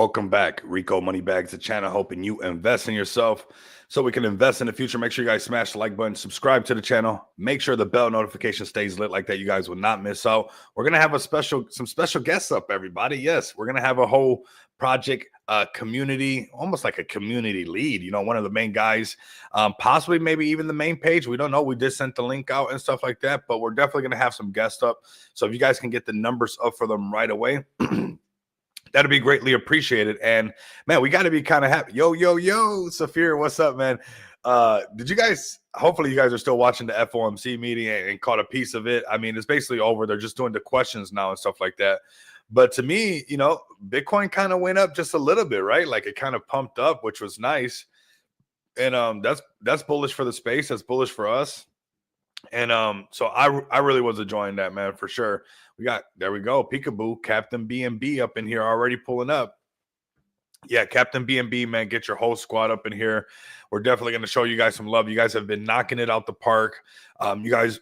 Welcome back. Rico Moneybags, the channel helping you invest in yourself so we can invest in the future. Make sure you guys smash the like button, subscribe to the channel, make sure the bell notification stays lit like that. You guys will not miss out. We're going to have some special guests up, everybody. Yes, we're going to have a whole project community, almost like a community lead, one of the main guys, possibly maybe even the main page. We don't know. We just sent the link out and stuff like that, but we're definitely going to have some guests up. So if you guys can get the numbers up for them right away, that'd be greatly appreciated. And man, we got to be kind of happy. Yo, Safir, what's up, man? Did you guys, hopefully you guys are still watching the FOMC meeting and caught a piece of it. I mean, it's basically over. They're just doing the questions now and stuff like that. But to me, Bitcoin kind of went up just a little bit, right? Like it kind of pumped up, which was nice. And that's bullish for the space. That's bullish for us. And so I really was enjoying that, man, for sure. There we go, peekaboo, Captain BNB up in here already pulling up. Yeah, Captain BNB, man, get your whole squad up in here. We're definitely going to show you guys some love. You guys have been knocking it out the park. You guys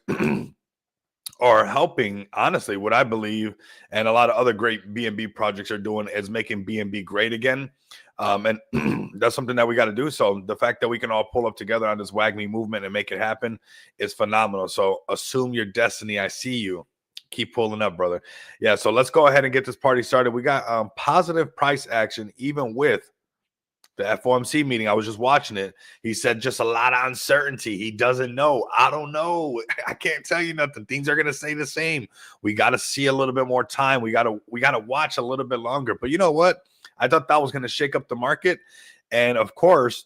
are helping, honestly, what I believe, and a lot of other great BNB projects are doing is making BNB great again. And that's something that we got to do. So the fact that we can all pull up together on this WAGMI movement and make it happen is phenomenal. So assume your destiny. I see you. Keep pulling up, brother. Yeah, so let's go ahead and get this party started. We got positive price action even with the FOMC meeting. I was just watching it. He said just a lot of uncertainty. He doesn't know. I don't know. I can't tell you nothing. Things are going to stay the same. We got to see a little bit more time. We got to watch a little bit longer. But you know what? I thought that was going to shake up the market. And of course,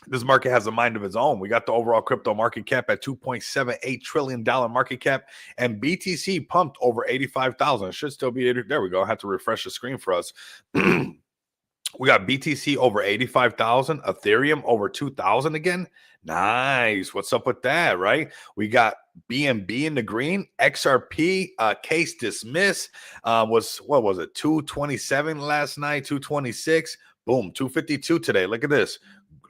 this market has a mind of its own. We got the overall crypto market cap at $2.78 trillion market cap, and BTC pumped over 85,000. It should still be, there we go. I have to refresh the screen for us. We got BTC over 85,000, Ethereum over 2,000 again. Nice. What's up with that, right? We got BNB in the green, XRP, case dismissed. What was it? 227 last night, 226. Boom, 252 today. Look at this.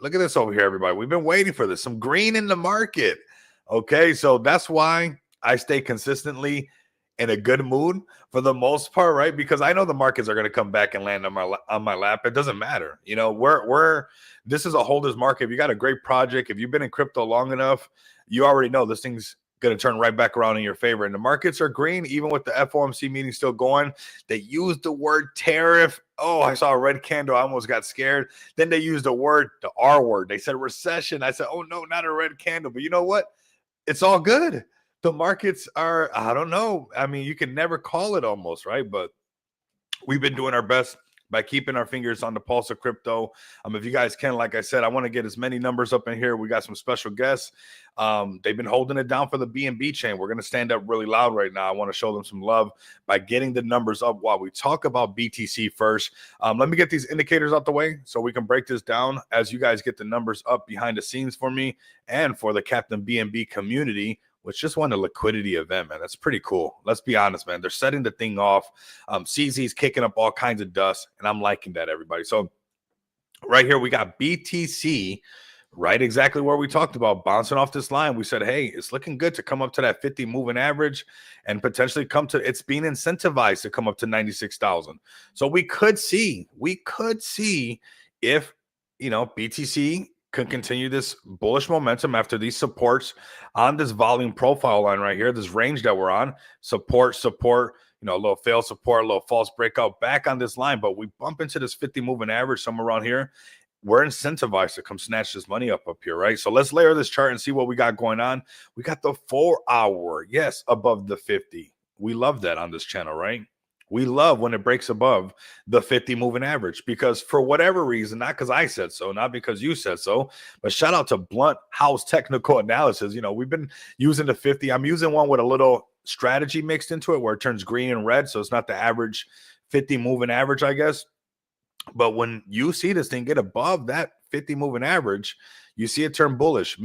Look at this over here, everybody. We've been waiting for this. Some green in the market. Okay, so that's why I stay consistently in a good mood for the most part, right? Because I know the markets are going to come back and land on my lap. It doesn't matter. This is a holder's market. If you got a great project, if you've been in crypto long enough, you already know this thing's going to turn right back around in your favor. And the markets are green, even with the FOMC meeting still going. They used the word tariff. Oh, I saw a red candle. I almost got scared. Then they used the R word. They said recession. I said, oh, no, not a red candle. But you know what? It's all good. The markets are, I don't know. I mean, you can never call it almost, right? But we've been doing our best by keeping our fingers on the pulse of crypto. If you guys can, like I said, I want to get as many numbers up in here. We got some special guests. They've been holding it down for the BNB chain. We're going to stand up really loud right now. I want to show them some love by getting the numbers up while we talk about BTC first. Let me get these indicators out the way so we can break this down as you guys get the numbers up behind the scenes for me and for the Captain BNB community, which just won a liquidity event, man. That's pretty cool. Let's be honest, man. They're setting the thing off. CZ's kicking up all kinds of dust, and I'm liking that, everybody. So right here, we got BTC, right exactly where we talked about, bouncing off this line. We said, hey, it's looking good to come up to that 50 moving average and potentially it's being incentivized to come up to 96,000. So we could see if, BTC could continue this bullish momentum after these supports on this volume profile line right here, this range that we're on, support, a little fail support, a little false breakout back on this line, but we bump into this 50 moving average somewhere around here. We're incentivized to come snatch this money up here, right? So let's layer this chart and see what we got going on. We got the 4 hour, yes, above the 50. We love that on this channel, right? We love when it breaks above the 50 moving average because for whatever reason, not because I said so, not because you said so, but shout out to Blunt House Technical Analysis. We've been using the 50. I'm using one with a little strategy mixed into it where it turns green and red. So it's not the average 50 moving average, I guess. But when you see this thing get above that 50 moving average, you see it turn bullish.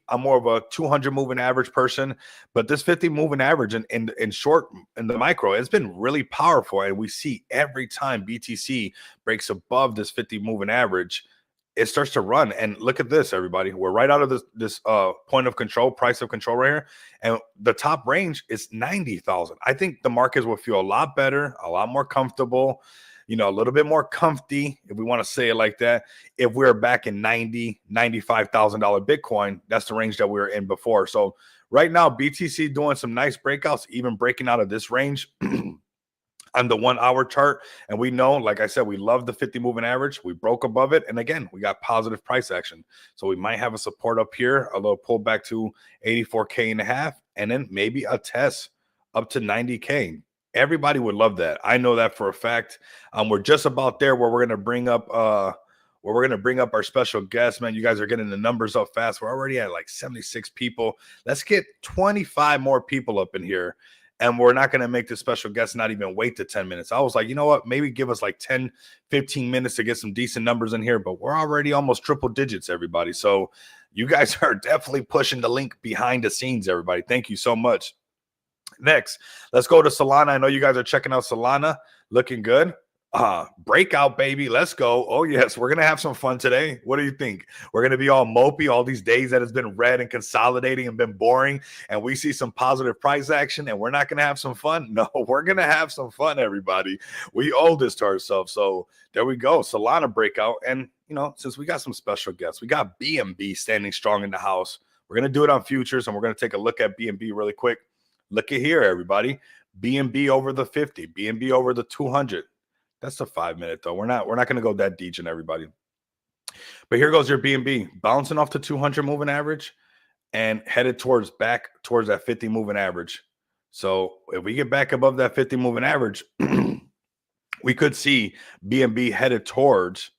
I'm more of a 200 moving average person, but this 50 moving average in short, in the micro, it's been really powerful. And we see every time BTC breaks above this 50 moving average, it starts to run. And look at this, everybody. We're right out of this point of control, price of control right here. And the top range is 90,000. I think the markets will feel a lot better, a lot more comfortable. a little bit more comfy, if we want to say it like that. If we're back in $95,000 Bitcoin, that's the range that we were in before. So right now, BTC doing some nice breakouts, even breaking out of this range on the 1 hour chart. And we know, like I said, we love the 50 moving average. We broke above it. And again, we got positive price action. So we might have a support up here, a little pullback to 84K and a half, and then maybe a test up to 90K. Everybody would love that. I know that for a fact. We're just about there where we're going to bring up our special guest, man. You guys are getting the numbers up fast. We're already at like 76 people. Let's get 25 more people up in here. And we're not going to make the special guest not even wait to 10 minutes. I was like, you know what? Maybe give us like 10, 15 minutes to get some decent numbers in here. But we're already almost triple digits, everybody. So you guys are definitely pushing the link behind the scenes, everybody. Thank you so much. Next, let's go to Solana. I know you guys are checking out Solana. Looking good. Breakout, baby. Let's go. Oh, yes. We're going to have some fun today. What do you think? We're going to be all mopey all these days that has been red and consolidating and been boring. And we see some positive price action and we're not going to have some fun. No, we're going to have some fun, everybody. We owe this to ourselves. So there we go. Solana breakout. And, since we got some special guests, we got BNB standing strong in the house. We're going to do it on futures and we're going to take a look at BNB really quick. Look at here, everybody. BNB over the 50, BNB over the 200. That's the 5 minute though. We're not going to go that deep in everybody. But here goes your BNB bouncing off the 200 moving average and headed back towards that 50 moving average. So if we get back above that 50 moving average, we could see BNB headed towards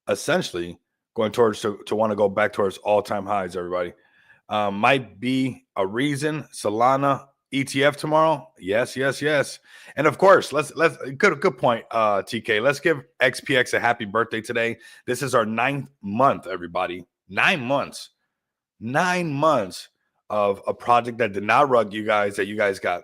essentially going towards to want to go back towards all-time highs, everybody. Might be a reason Solana ETF tomorrow. Yes. And of course, let's good point, TK. Let's give XPX a happy birthday today. This is our 9th month, everybody. 9 months. 9 months of a project that did not rug you guys, that you guys got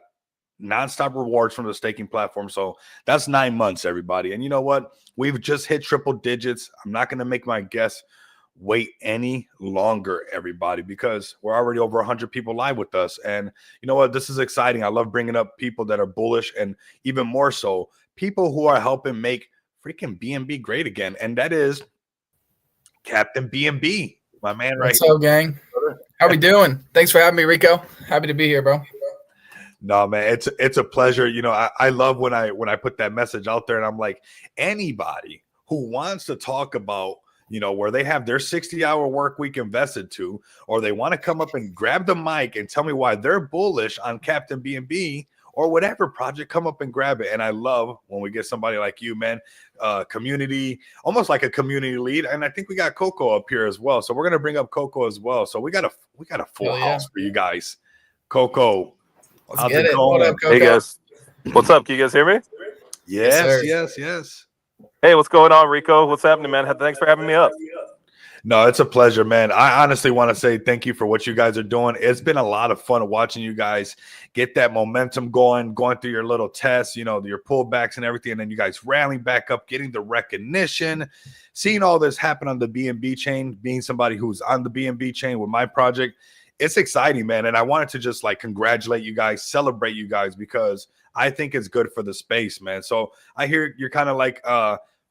nonstop rewards from the staking platform. So that's 9 months, everybody. And you know what? We've just hit triple digits. I'm not going to make my guess wait any longer, everybody, because we're already over 100 people live with us. And you know what? This is exciting. I love bringing up people that are bullish, and even more so, people who are helping make freaking BNB great again. And that is Captain BNB, my man. What's up, gang? How we doing? Thanks for having me, Rico. Happy to be here, bro. No, man, it's a pleasure. I love when I put that message out there, and I'm like, anybody who wants to talk about where they have their 60-hour work week invested to, or they want to come up and grab the mic and tell me why they're bullish on Captain BNB or whatever project, come up and grab it. And I love when we get somebody like you, man, community, almost like a community lead. And I think we got Coco up here as well. So we're going to bring up Coco as well. So we got a full house for you guys. Coco, how's it going? What up, Coco? Hey guys, what's up? Can you guys hear me? Yes. Hey, what's going on, Rico? What's happening, man? Thanks for having me up. No, it's a pleasure, man. I honestly want to say thank you for what you guys are doing. It's been a lot of fun watching you guys get that momentum going through your little tests, your pullbacks and everything. And then you guys rallying back up, getting the recognition, seeing all this happen on the BNB chain, being somebody who's on the BNB chain with my project. It's exciting, man. And I wanted to just congratulate you guys, celebrate you guys, because I think it's good for the space, man. So I hear you're kind of like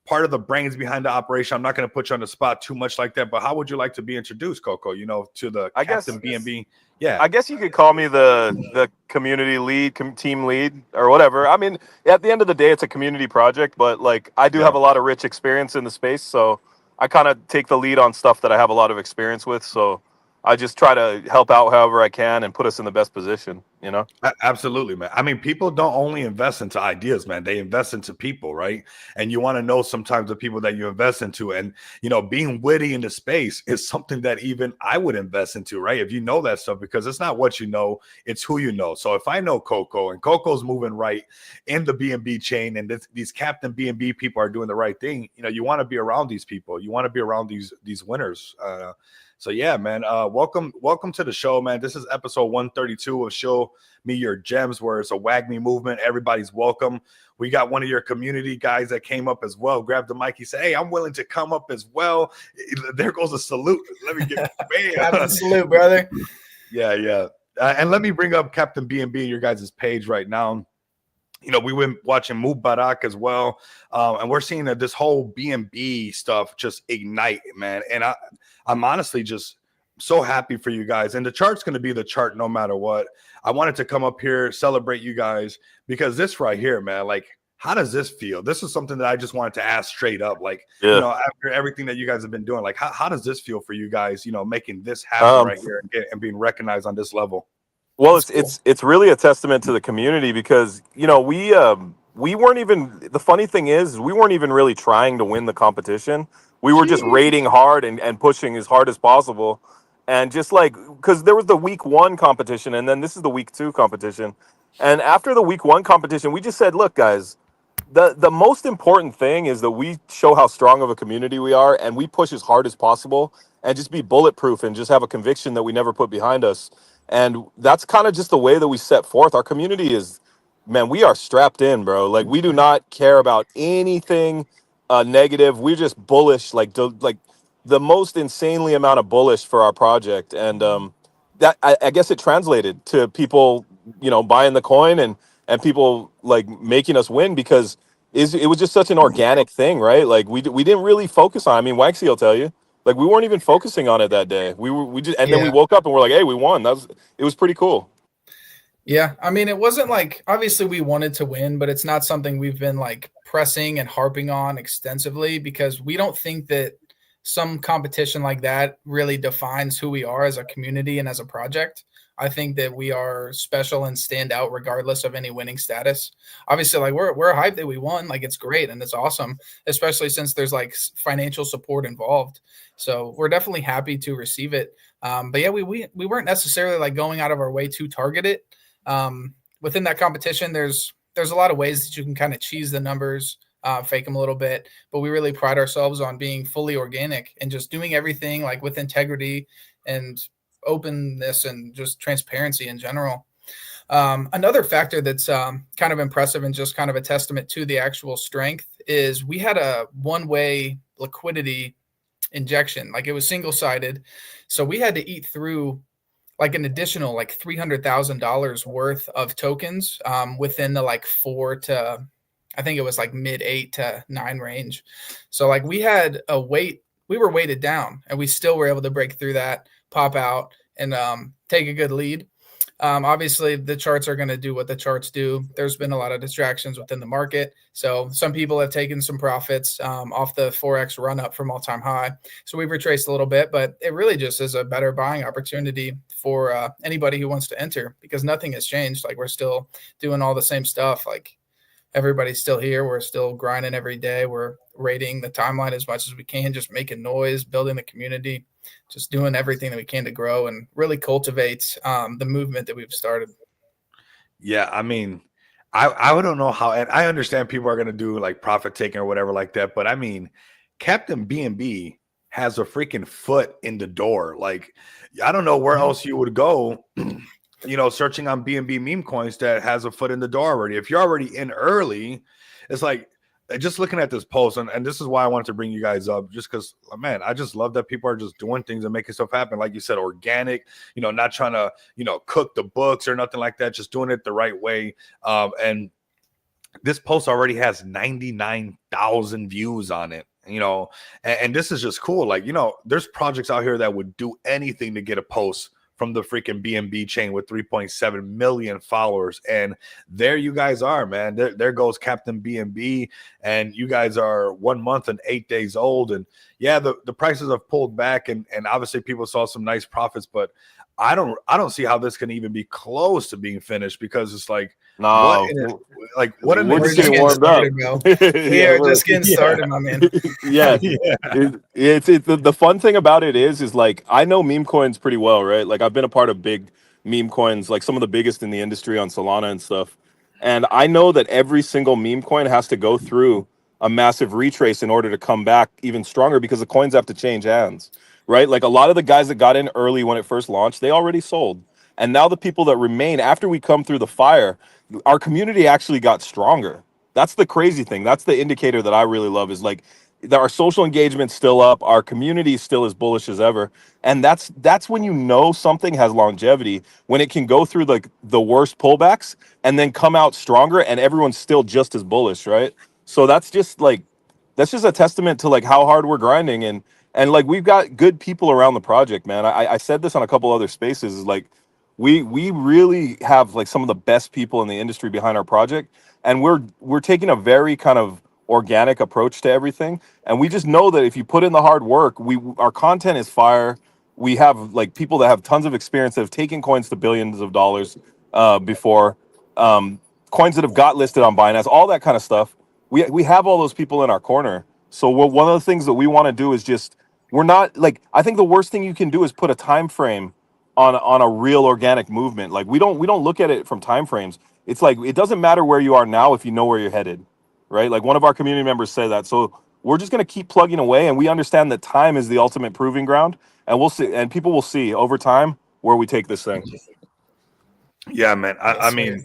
part of the brains behind the operation. I'm not going to put you on the spot too much like that, but how would you like to be introduced, Coco, to the Captain BNB? Yeah. I guess you could call me the community lead, team lead, or whatever. I mean, at the end of the day, it's a community project, but I do have a lot of rich experience in the space. So I kind of take the lead on stuff that I have a lot of experience with. So I just try to help out however I can and put us in the best position, Absolutely, man. I mean, people don't only invest into ideas, man. They invest into people, right? And you want to know sometimes the people that you invest into. And, being witty in the space is something that even I would invest into, right? If you know that stuff, because it's not what you know, it's who you know. So if I know Coco and Coco's moving right in the BNB chain, and these Captain BNB people are doing the right thing, you want to be around these people. You want to be around these winners. So yeah, man, welcome to the show, man. This is episode 132 of Show Me Your Gems, where it's a wag me movement. Everybody's welcome. We got one of your community guys that came up as well. Grabbed the mic. He said, "Hey, I'm willing to come up as well." There goes a salute. Let me get a salute, brother. Yeah. And let me bring up Captain BNB, your guys' page right now. we were watching Mubarak as well, and we're seeing that this whole BNB stuff just ignite, man. And I'm honestly just so happy for you guys. And the chart's going to be the chart no matter what. I wanted to come up here, celebrate you guys, because this right here, man, like, how does this feel? This is something that I just wanted to ask straight up. Like, after everything that you guys have been doing, like, how does this feel for you guys, making this happen right here and being recognized on this level? Well, it's really a testament to the community because, we weren't even, the funny thing is we weren't even really trying to win the competition. We were just rating hard and pushing as hard as possible. And just like, because there was the week 1 competition and then this is the week 2 competition. And after the week 1 competition, we just said, look, guys, the most important thing is that we show how strong of a community we are and we push as hard as possible and just be bulletproof and just have a conviction that we never put behind us. And that's kind of just the way that we set forth. Our community is, man, we are strapped in, bro. Like, we do not care about anything negative. We're just bullish, like the most insanely amount of bullish for our project. And that I guess it translated to people, buying the coin and people like making us win because it was just such an organic thing, right? Like we didn't really focus on. I mean, Waxy will tell you. Like, we weren't even focusing on it that day. We just, and then we woke up and we're like, hey, we won. It was pretty cool. Yeah. I mean, it wasn't like, obviously we wanted to win, but it's not something we've been like pressing and harping on extensively because we don't think that some competition like that really defines who we are as a community and as a project. I think that we are special and stand out regardless of any winning status. Obviously, like we're hyped that we won. Like, it's great and it's awesome, especially since there's like financial support involved. So we're definitely happy to receive it. But yeah, we weren't necessarily like going out of our way to target it. Within that competition, there's a lot of ways that you can kind of cheese the numbers, fake them a little bit, but we really pride ourselves on being fully organic and just doing everything like with integrity and openness and just transparency in general. Another factor that's kind of impressive and just kind of a testament to the actual strength is we had a one-way liquidity injection. Like, it was single-sided. So we had to eat through like an additional like $300,000 worth of tokens within the like 4 to, I think it was like mid 8 to 9 range. So like we were weighted down and we still were able to break through that, pop out and take a good lead. Obviously the charts are going to do what the charts do. There's been a lot of distractions within the market. So some people have taken some profits off the Forex run up from all-time high. So we've retraced a little bit, but it really just is a better buying opportunity for anybody who wants to enter because nothing has changed. Like, we're still doing all the same stuff. Like, everybody's still here. We're still grinding every day. We're rating the timeline as much as we can, just making noise, building the community, just doing everything that we can to grow and really cultivate the movement that we've started. Yeah, I mean, I don't know how, and I understand people are going to do like profit taking or whatever like that, but I mean, Captain BNB has a freaking foot in the door. Like, I don't know where else you would go, searching on BNB meme coins that has a foot in the door already. If you're already in early, it's like, just looking at this post, and this is why I wanted to bring you guys up, just because, man, I just love that people are just doing things and making stuff happen. Like you said, organic, not trying to, cook the books or nothing like that, just doing it the right way. And this post already has 99,000 views on it, and this is just cool. Like, there's projects out here that would do anything to get a post from the freaking BNB chain with 3.7 million followers. And there you guys are, man. There goes Captain BNB. And you guys are 1 month and 8 days old. And yeah, the prices have pulled back and obviously people saw some nice profits, but I don't see how this can even be close to being finished because it's like, no, we're just getting warmed up. Yeah, we're just getting started, my man. Yeah. It's the fun thing about it is like, I know meme coins pretty well, right? Like, I've been a part of big meme coins, like some of the biggest in the industry on Solana and stuff. And I know that every single meme coin has to go through a massive retrace in order to come back even stronger because the coins have to change hands. Right? Like, a lot of the guys that got in early when it first launched, they already sold. And now the people that remain after we come through the fire, our community actually got stronger. That's the crazy thing. That's the indicator that I really love is like, our social engagement's still up, our community is still as bullish as ever, and that's when you know something has longevity, when it can go through like the worst pullbacks and then come out stronger, and everyone's still just as bullish, right? So that's just a testament to like how hard we're grinding, and like we've got good people around the project, man. I said this on a couple other spaces, is like we really have like some of the best people in the industry behind our project, and we're taking a very kind of organic approach to everything, and we just know that if you put in the hard work, our content is fire. We have like people that have tons of experience that have taken coins to billions of dollars before, coins that have got listed on Binance, all that kind of stuff. We have all those people in our corner. So one of the things that we want to do is just, we're not like, I think the worst thing you can do is put a time frame on a real organic movement. Like we don't look at it from time frames. It's like it doesn't matter where you are now if you know where you're headed, right? Like one of our community members said that. So we're just going to keep plugging away, and we understand that time is the ultimate proving ground, and we'll see, and people will see over time where we take this thing. Yeah, man. I mean,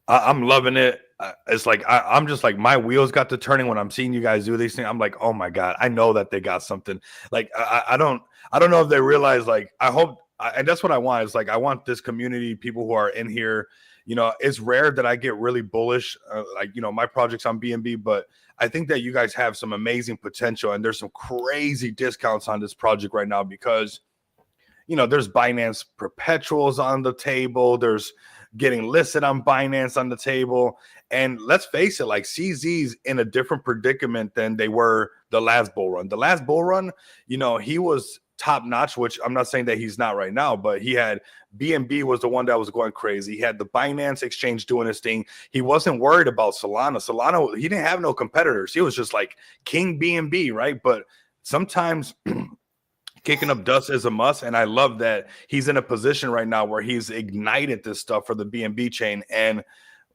I'm loving it. It's like I'm just like, my wheels got to turning when I'm seeing you guys do these things. I'm like, oh my god, I know that they got something. Like I don't know if they realize. Like I hope, and that's what I want. Is like I want this community, people who are in here. You know, it's rare that I get really bullish. Like, you know, my project's on BNB, but I think that you guys have some amazing potential, and there's some crazy discounts on this project right now because, you know, there's Binance perpetuals on the table. There's getting listed on Binance on the table. And let's face it, like CZ's in a different predicament than they were the last bull run. The last bull run, you know, he was top notch, which I'm not saying that he's not right now, but he had BNB was the one that was going crazy. He had the Binance exchange doing his thing. He wasn't worried about Solana. Solana, he didn't have no competitors. He was just like King BNB, right? But sometimes kicking up dust is a must, and I love that he's in a position right now where he's ignited this stuff for the BNB chain, and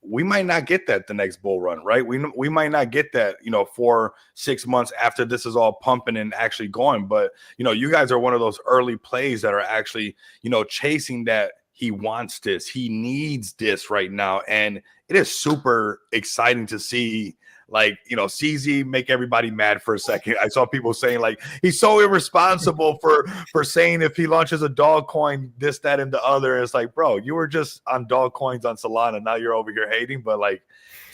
we might not get that the next bull run, right? We might not get that, you know, 4-6 months after this is all pumping and actually going. But, you know, you guys are one of those early plays that are actually, you know, chasing that. He wants this. He needs this right now. And it is super exciting to see, like, you know, CZ make everybody mad for a second. I saw people saying, like, he's so irresponsible for saying if he launches a dog coin, this, that, and the other. And it's like, bro, you were just on dog coins on Solana. Now you're over here hating. But, like,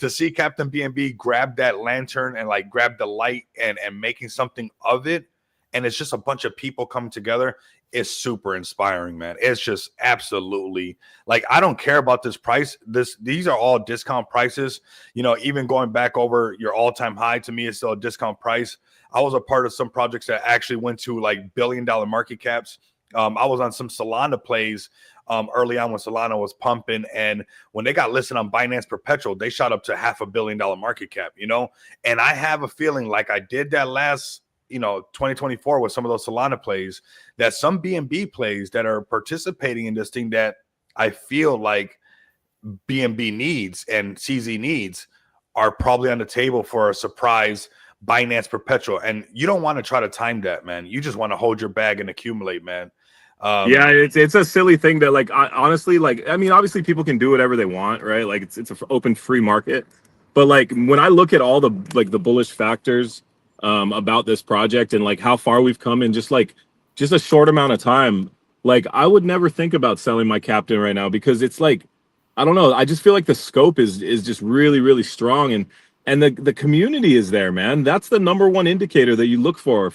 to see Captain BNB grab that lantern and, like, grab the light and making something of it, and it's just a bunch of people coming together, is super inspiring, man. It's just absolutely, like, I don't care about this price. These are all discount prices. You know, even going back over your all-time high, to me, is still a discount price. I was a part of some projects that actually went to like billion-dollar market caps. I was on some Solana plays early on when Solana was pumping, and when they got listed on Binance Perpetual, they shot up to $500 million market cap, you know. And I have a feeling, like I did that last, you know, 2024 with some of those Solana plays, that some BNB plays that are participating in this thing that I feel like BNB needs and CZ needs are probably on the table for a surprise Binance Perpetual. And you don't want to try to time that, man. You just want to hold your bag and accumulate, man. Yeah, it's a silly thing that, like, honestly, like, I mean, obviously people can do whatever they want, right? Like it's an open free market. But like when I look at all the like the bullish factors about this project and like how far we've come in just a short amount of time, like I would never think about selling my captain right now, because it's like, I don't know, I just feel like the scope is just really, really strong, and the community is there, man. That's the number one indicator that you look for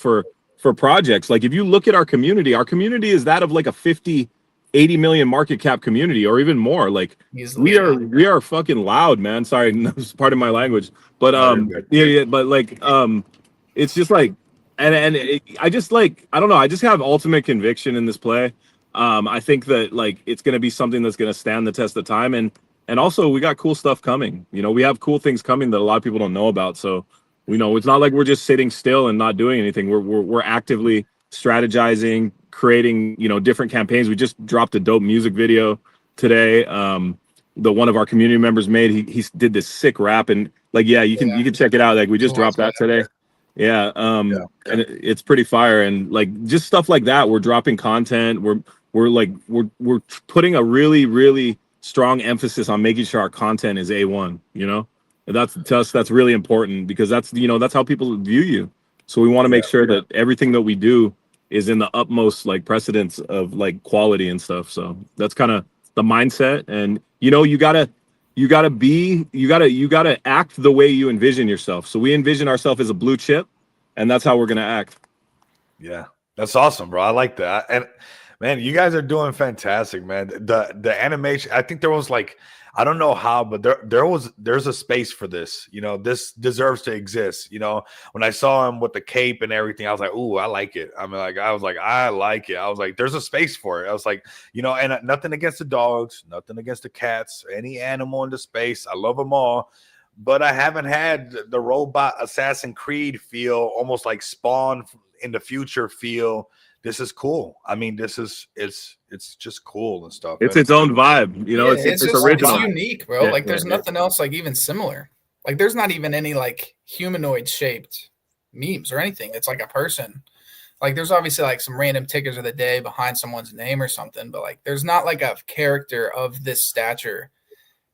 projects. Like if you look at our community is that of like a 50-80 million market cap community, or even more. Like we are fucking loud, man. Sorry, that's part of my language, but yeah, but like it's just like, I just like, I don't know, I just have ultimate conviction in this play. I think that like it's going to be something that's going to stand the test of time, and also we got cool stuff coming. You know, we have cool things coming that a lot of people don't know about. So, you know, it's not like we're just sitting still and not doing anything. We're actively strategizing, creating, you know, different campaigns. We just dropped a dope music video today. The one of our community members made. He did this sick rap, and like, yeah, you can check it out. Like we just dropped that today. Yeah, and it's pretty fire, and like just stuff like that. We're dropping content. We're putting a really, really strong emphasis on making sure our content is A1. You know, and that's to us, that's really important, because that's, you know, that's how people view you. So we want to make sure that everything that we do is in the utmost like precedence of like quality and stuff. So that's kind of the mindset. And you gotta act the way you envision yourself. So we envision ourselves as a blue chip, and that's how we're gonna act. Yeah, that's awesome, bro. I like that. And man, you guys are doing fantastic, man. The animation, I think there was like, I don't know how, but there's a space for this. This deserves to exist. When I saw him with the cape and everything, I was like, ooh, I like it. I like it. I was like, there's a space for it. I was like, and nothing against the dogs, nothing against the cats, any animal in the space. I love them all. But I haven't had the robot Assassin's Creed feel, almost like Spawn in the future feel. This is cool. I mean, it's just cool and stuff. It's its own vibe, it's original. It's unique, bro. Like there's nothing else like even similar. Like there's not even any like humanoid shaped memes or anything. It's like a person. Like there's obviously like some random tickers of the day behind someone's name or something, but like there's not like a character of this stature.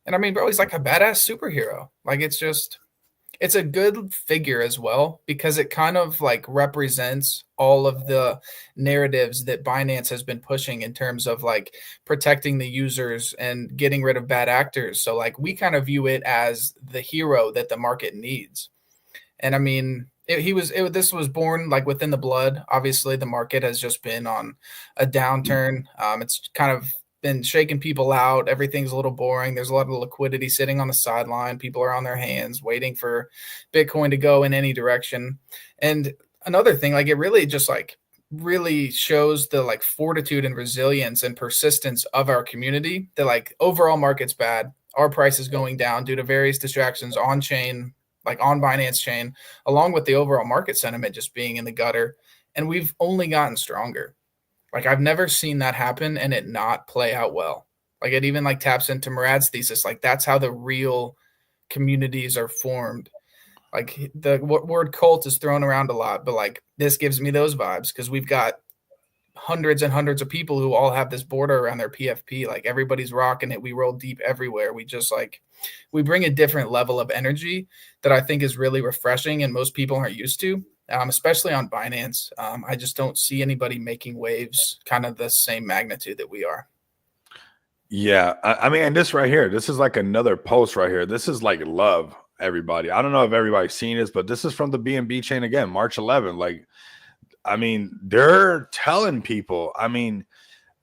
And I mean, bro, he's like a badass superhero. Like it's a good figure as well because it kind of like represents all of the narratives that Binance has been pushing in terms of like protecting the users and getting rid of bad actors. So like we kind of view it as the hero that the market needs. And I mean, this was born like within the blood. Obviously, the market has just been on a downturn. It's kind of been shaking people out. Everything's a little boring. There's a lot of liquidity sitting on the sideline. People are on their hands waiting for Bitcoin to go in any direction. And another thing, like it really just like really shows the like fortitude and resilience and persistence of our community. That like overall market's bad. Our price is going down due to various distractions on chain, like on Binance chain, along with the overall market sentiment just being in the gutter. And we've only gotten stronger. Like I've never seen that happen and it not play out well. Like it even like taps into Murad's thesis. Like that's how the real communities are formed. Like the word cult is thrown around a lot, but like this gives me those vibes because we've got hundreds and hundreds of people who all have this border around their PFP. Like everybody's rocking it. We roll deep everywhere. We bring a different level of energy that I think is really refreshing and most people aren't used to. Especially on Binance. I just don't see anybody making waves kind of the same magnitude that we are. Yeah. I mean, and this right here, this is like another post right here. This is like love, everybody. I don't know if everybody's seen this, but this is from the BNB chain again, March 11th. Like, I mean, they're telling people, I mean,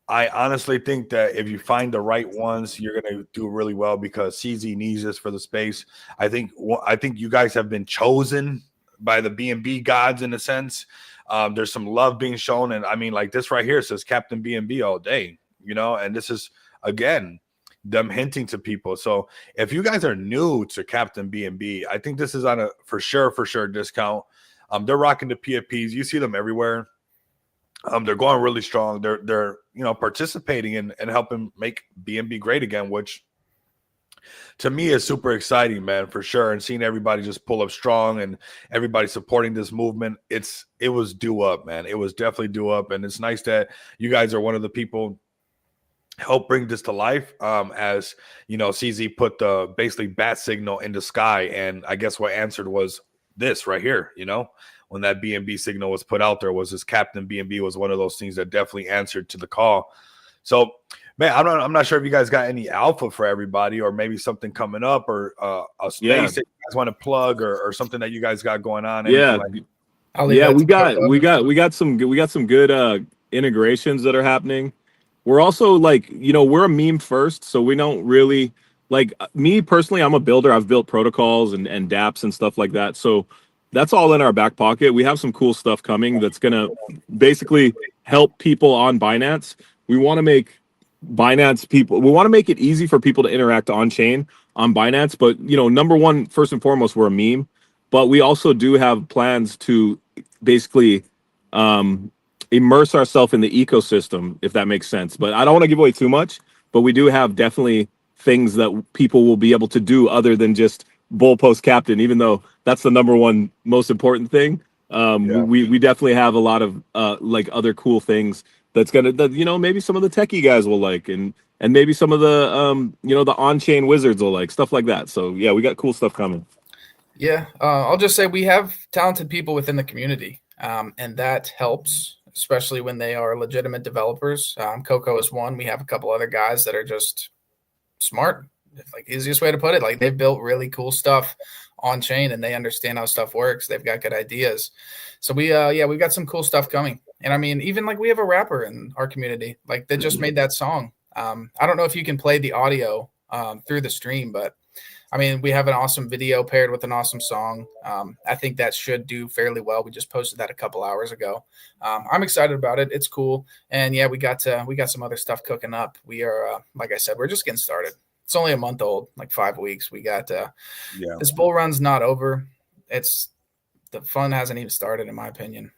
I honestly think that if you find the right ones, you're going to do really well because CZ needs this for the space. I think you guys have been chosen by the BNB gods in a sense. There's some love being shown. And I mean, like this right here says Captain BNB all day, and this is, again, them hinting to people. So if you guys are new to Captain BNB, I think this is on a for sure discount. They're rocking the PFPs. You see them everywhere. They're going really strong. They're participating and helping make BNB great again, which to me is super exciting, man, for sure. And seeing everybody just pull up strong and everybody supporting this movement, it was due up, man. It was definitely due up. And it's nice that you guys are one of the people help bring this to life. As CZ put the basically bat signal in the sky. And I guess what answered was this right here, when that BNB signal was put out there, was this Captain BNB was one of those things that definitely answered to the call. So, man, I'm not sure if you guys got any alpha for everybody, or maybe something coming up, or a space that you guys want to plug, or something that you guys got going on. Yeah, we got some good integrations that are happening. We're also like, we're a meme first, so we don't really like me personally. I'm a builder. I've built protocols and dApps and stuff like that. So that's all in our back pocket. We have some cool stuff coming that's gonna basically help people on Binance. We want to make we want to make it easy for people to interact on chain on Binance. But, number one, first and foremost, we're a meme. But we also do have plans to basically immerse ourselves in the ecosystem, if that makes sense. But I don't want to give away too much. But we do have definitely things that people will be able to do other than just bull post captain, even though that's the number one most important thing. We definitely have a lot of like other cool things that's gonna, maybe some of the techie guys will like, and maybe some of the the on-chain wizards will like, stuff like that. So yeah, we got cool stuff coming. Yeah, I'll just say we have talented people within the community, and that helps, especially when they are legitimate developers. Coco is one. We have a couple other guys that are just smart. Like easiest way to put it, like they've built really cool stuff on chain, and they understand how stuff works. They've got good ideas. So we've got some cool stuff coming. And I mean, even like we have a rapper in our community, like they just made that song. I don't know if you can play the audio through the stream, but I mean, we have an awesome video paired with an awesome song. I think that should do fairly well. We just posted that a couple hours ago. I'm excited about it. It's cool, and yeah, we got some other stuff cooking up. We are, like I said, we're just getting started. It's only a month old, like 5 weeks. We got this bull run's not over. It's the fun hasn't even started, in my opinion.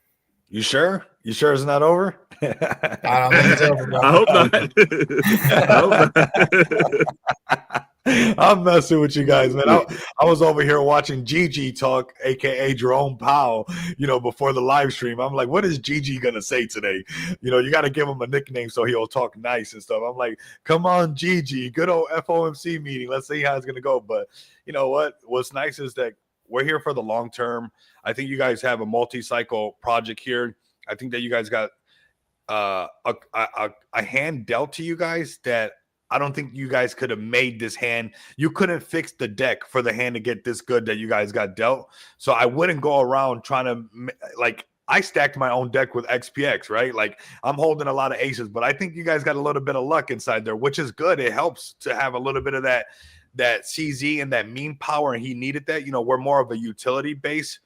You sure? You sure it's not over? I don't think it's over, bro. I hope not. I hope not. I'm messing with you guys, man. I was over here watching Gigi talk, aka Jerome Powell, before the live stream. I'm like, what is Gigi gonna say today? You got to give him a nickname so he'll talk nice and stuff. I'm like, come on, Gigi, good old FOMC meeting. Let's see how it's gonna go. But you know what? What's nice is that we're here for the long term. I think you guys have a multi-cycle project here. I think that you guys got a hand dealt to you guys that I don't think you guys could have made this hand. You couldn't fix the deck for the hand to get this good that you guys got dealt. So I wouldn't go around trying to I stacked my own deck with XPX, right? Like I'm holding a lot of aces, but I think you guys got a little bit of luck inside there, which is good. It helps to have a little bit of that CZ and that meme power, and he needed that. We're more of a utility base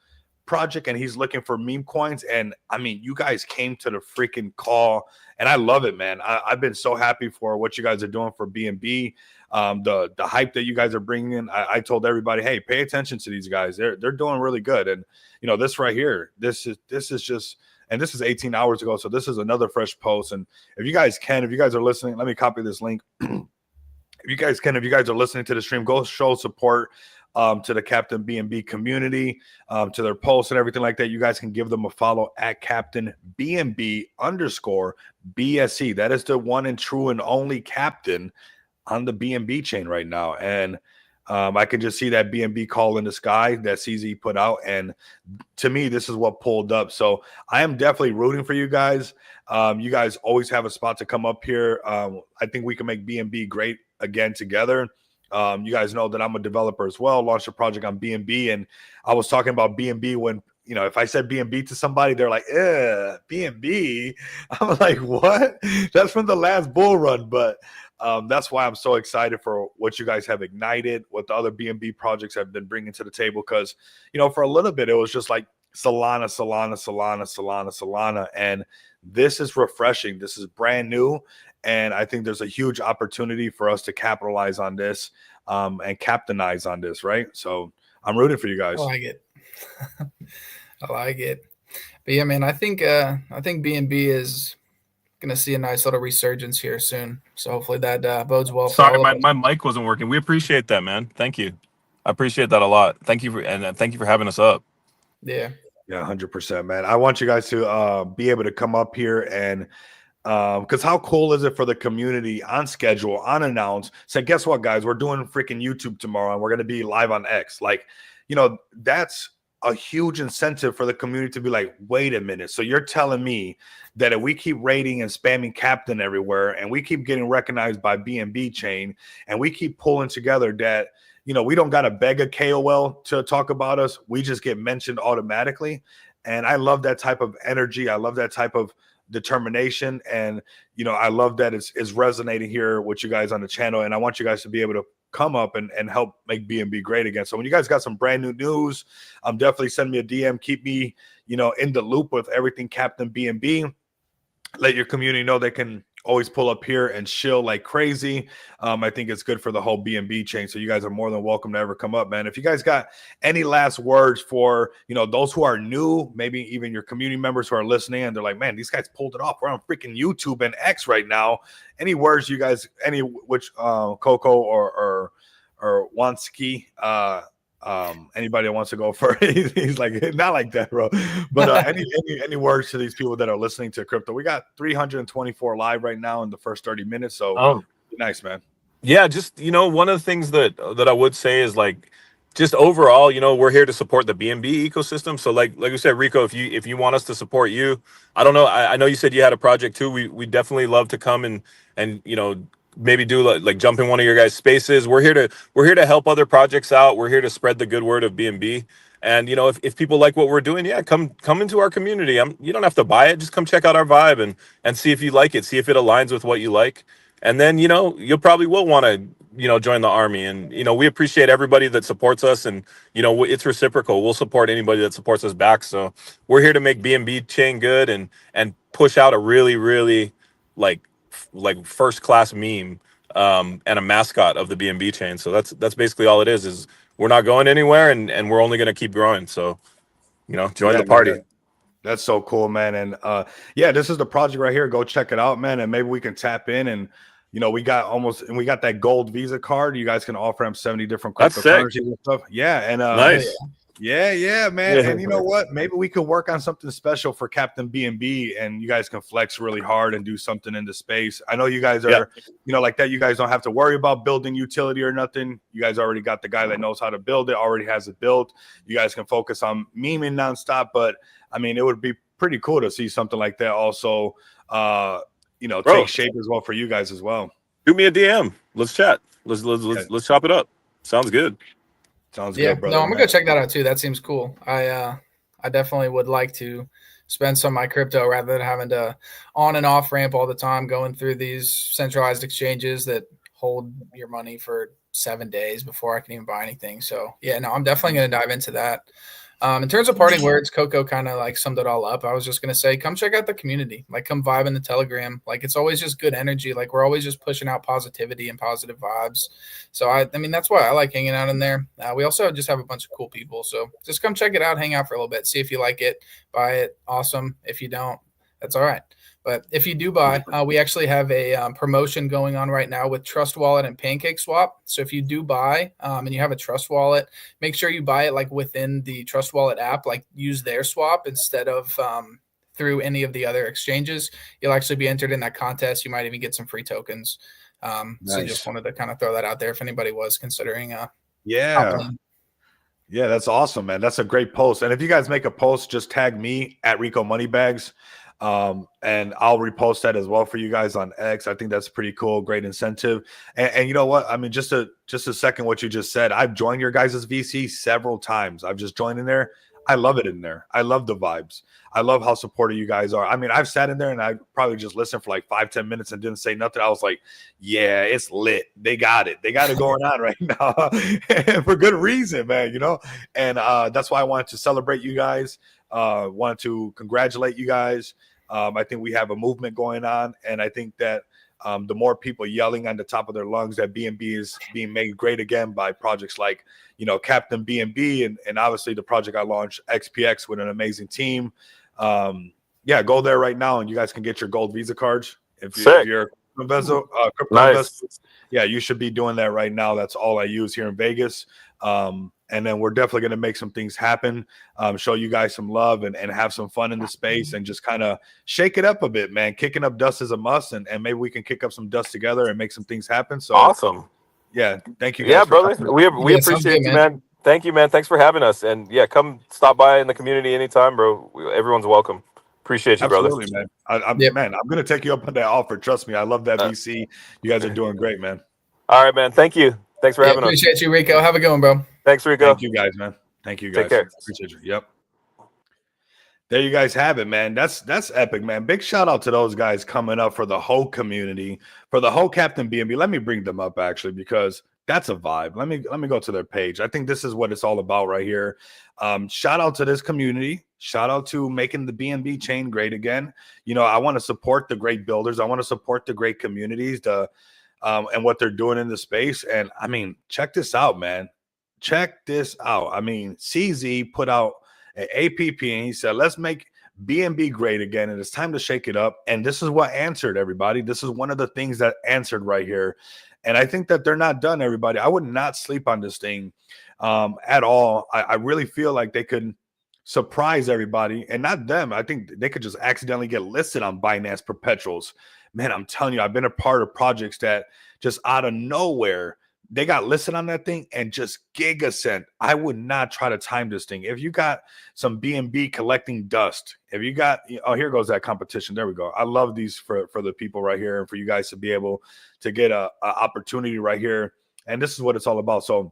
project, and he's looking for meme coins. And I mean, you guys came to the freaking call, and I love it, man. I've been so happy for what you guys are doing for BNB. The hype that you guys are bringing in. I told everybody, hey, pay attention to these guys. They're doing really good. And this right here, this is just. And this is 18 hours ago, so this is another fresh post. And if you guys are listening, let me copy this link. If you guys are listening to the stream, go show support to the Captain BNB community, to their posts and everything like that. You guys can give them a follow at Captain BNB _ BSC. That is the one and true and only captain on the BNB chain right now. And I can just see that BNB call in the sky that CZ put out. And to me, this is what pulled up. So I am definitely rooting for you guys. You guys always have a spot to come up here. I think we can make BNB great again together. You guys know that I'm a developer as well, launched a project on BNB, and I was talking about BNB when, if I said BNB to somebody, they're like, BNB. I'm like, what? That's from the last bull run. But that's why I'm so excited for what you guys have ignited, what the other BNB projects have been bringing to the table. Because, for a little bit, it was just like Solana. And this is refreshing. This is brand new. And I think there's a huge opportunity for us to capitalize on this and captainize on this, right? So I'm rooting for you guys. I like it. I like it. But yeah, man, I think BNB is gonna see a nice little resurgence here soon. So hopefully that bodes well. Sorry, my mic wasn't working. We appreciate that, man. Thank you. I appreciate that a lot. Thank you for having us up. Yeah. Yeah, 100%, man. I want you guys to be able to come up here and because how cool is it for the community on schedule, unannounced, say, guess what, guys, we're doing freaking YouTube tomorrow and we're going to be live on X. Like, that's a huge incentive for the community to be like, wait a minute. So you're telling me that if we keep rating and spamming Captain everywhere and we keep getting recognized by BNB chain and we keep pulling together that, we don't got to beg a KOL to talk about us. We just get mentioned automatically. And I love that type of energy. I love that type of determination, and I love that it's resonating here with you guys on the channel, and I want you guys to be able to come up and help make BNB great again. So when you guys got some brand new news, definitely send me a DM, keep me in the loop with everything Captain BNB. Let your community know they can always pull up here and shill like crazy. I think it's good for the whole BNB chain. So you guys are more than welcome to ever come up, man. If you guys got any last words for, those who are new, maybe even your community members who are listening and they're like, man, these guys pulled it off. We're on freaking YouTube and X right now. Any words you guys, Coco or Wansky, anybody that wants to go for it, he's like, not like that, bro. But any words to these people that are listening to crypto? We got 324 live right now in the first 30 minutes. So nice, man. Yeah, just one of the things that I would say is like just overall, we're here to support the B&B ecosystem. So like we said, Rico, if you want us to support you, I don't know. I know you said you had a project too. We definitely love to come and maybe do like jump in one of your guys' spaces. We're here to help other projects out. We're here to spread the good word of B&B. And if people like what we're doing, yeah, come into our community. You don't have to buy it. Just come check out our vibe and see if you like it. See if it aligns with what you like. And then you'll probably will want to join the army. And we appreciate everybody that supports us, and it's reciprocal. We'll support anybody that supports us back. So we're here to make B&B chain good and push out a really, really like first class meme and a mascot of the B&B chain. So that's basically all it is we're not going anywhere, and we're only going to keep growing. So join the party. Man, that's so cool, man. And yeah, this is the project right here. Go check it out, man. And maybe we can tap in and we got that gold Visa card. You guys can offer them 70 different cryptocurrencies and stuff. Yeah. And nice. Yeah, man. Yeah. And you know what? Maybe we could work on something special for Captain B&B, and you guys can flex really hard and do something in the space. I know you guys are, like that. You guys don't have to worry about building utility or nothing. You guys already got the guy that knows how to build it, already has it built. You guys can focus on memeing nonstop. But I mean, it would be pretty cool to see something like that also, take shape as well for you guys as well. Shoot me a DM. Let's chat. Let's chop it up. Sounds good. Sounds good, brother. No, I'm gonna go check that out too. That seems cool. I definitely would like to spend some of my crypto rather than having to on and off ramp all the time, going through these centralized exchanges that hold your money for 7 days before I can even buy anything. So yeah, no, I'm definitely gonna dive into that. In terms of parting words, Coco kind of like summed it all up. I was just going to say, come check out the community, like come vibe in the Telegram. Like it's always just good energy. Like we're always just pushing out positivity and positive vibes. So I mean, that's why I like hanging out in there. We also just have a bunch of cool people. So just come check it out, hang out for a little bit, see if you like it, buy it. Awesome. If you don't, that's all right. But if you do buy, we actually have a promotion going on right now with Trust Wallet and Pancake Swap. So if you do buy and you have a Trust Wallet, make sure you buy it like within the Trust Wallet app, like use their swap instead of through any of the other exchanges. You'll actually be entered in that contest. You might even get some free tokens. Nice. So just wanted to kind of throw that out there if anybody was considering. Yeah, that's awesome, man. That's a great post. And if you guys make a post, just tag me at Rico Moneybags. And I'll repost that as well for you guys on X. I think that's pretty cool. Great incentive. And you know what? I mean, just a second, what you just said, I've joined your guys' VC several times. I've just joined in there. I love it in there. I love the vibes. I love how supportive you guys are. I mean, I've sat in there and I probably just listened for like 5-10 minutes and didn't say nothing. I was like, yeah, it's lit. They got it. They got it going on right now for good reason, man, And that's why I wanted to celebrate you guys. Wanted to congratulate you guys. I think we have a movement going on, and I think that the more people yelling on the top of their lungs that B&B is being made great again by projects like, Captain B&B and obviously the project I launched, XPX, with an amazing team. Go there right now, and you guys can get your gold Visa cards. If you're a crypto investor, yeah, you should be doing that right now. That's all I use here in Vegas. And then we're definitely going to make some things happen, show you guys some love and have some fun in the space and just kind of shake it up a bit, man. Kicking up dust is a must, and maybe we can kick up some dust together and make some things happen. So awesome. Yeah, thank you guys. Yeah, brother. We appreciate you, man. Thank you, man. Thanks for having us. And yeah, come stop by in the community anytime, bro. Everyone's welcome. Appreciate you, absolutely, brother. Man. Man, I'm going to take you up on that offer. Trust me. I love that VC. You guys are doing great, man. All right, man. Thank you. Thanks for having us. Appreciate you, Rico. Have a good one, bro. Thanks, Rico. Thank you, guys, man. Thank you, guys. Take care. Appreciate you. Yep. There you guys have it, man. That's epic, man. Big shout out to those guys coming up for the whole community, for the whole Captain B&B. Let me bring them up actually, because that's a vibe. Let me go to their page. I think this is what it's all about right here. Shout out to this community. Shout out to making the B&B chain great again. I want to support the great builders. I want to support the great communities, and what they're doing in the space. And I mean, check this out, man. Check this out. I mean, CZ put out an APP and he said, let's make B&B great again. And it's time to shake it up. And this is what answered, everybody. This is one of the things that answered right here. And I think that they're not done, everybody. I would not sleep on this thing at all. I really feel like they could surprise everybody, and not them. I think they could just accidentally get listed on Binance Perpetuals. Man, I'm telling you, I've been a part of projects that just out of nowhere they got listed on that thing and just gigasent. I would not try to time this thing. If you got some BNB collecting dust, if you got, oh, here goes that competition. There we go. I love these for the people right here and for you guys to be able to get a opportunity right here. And this is what it's all about. So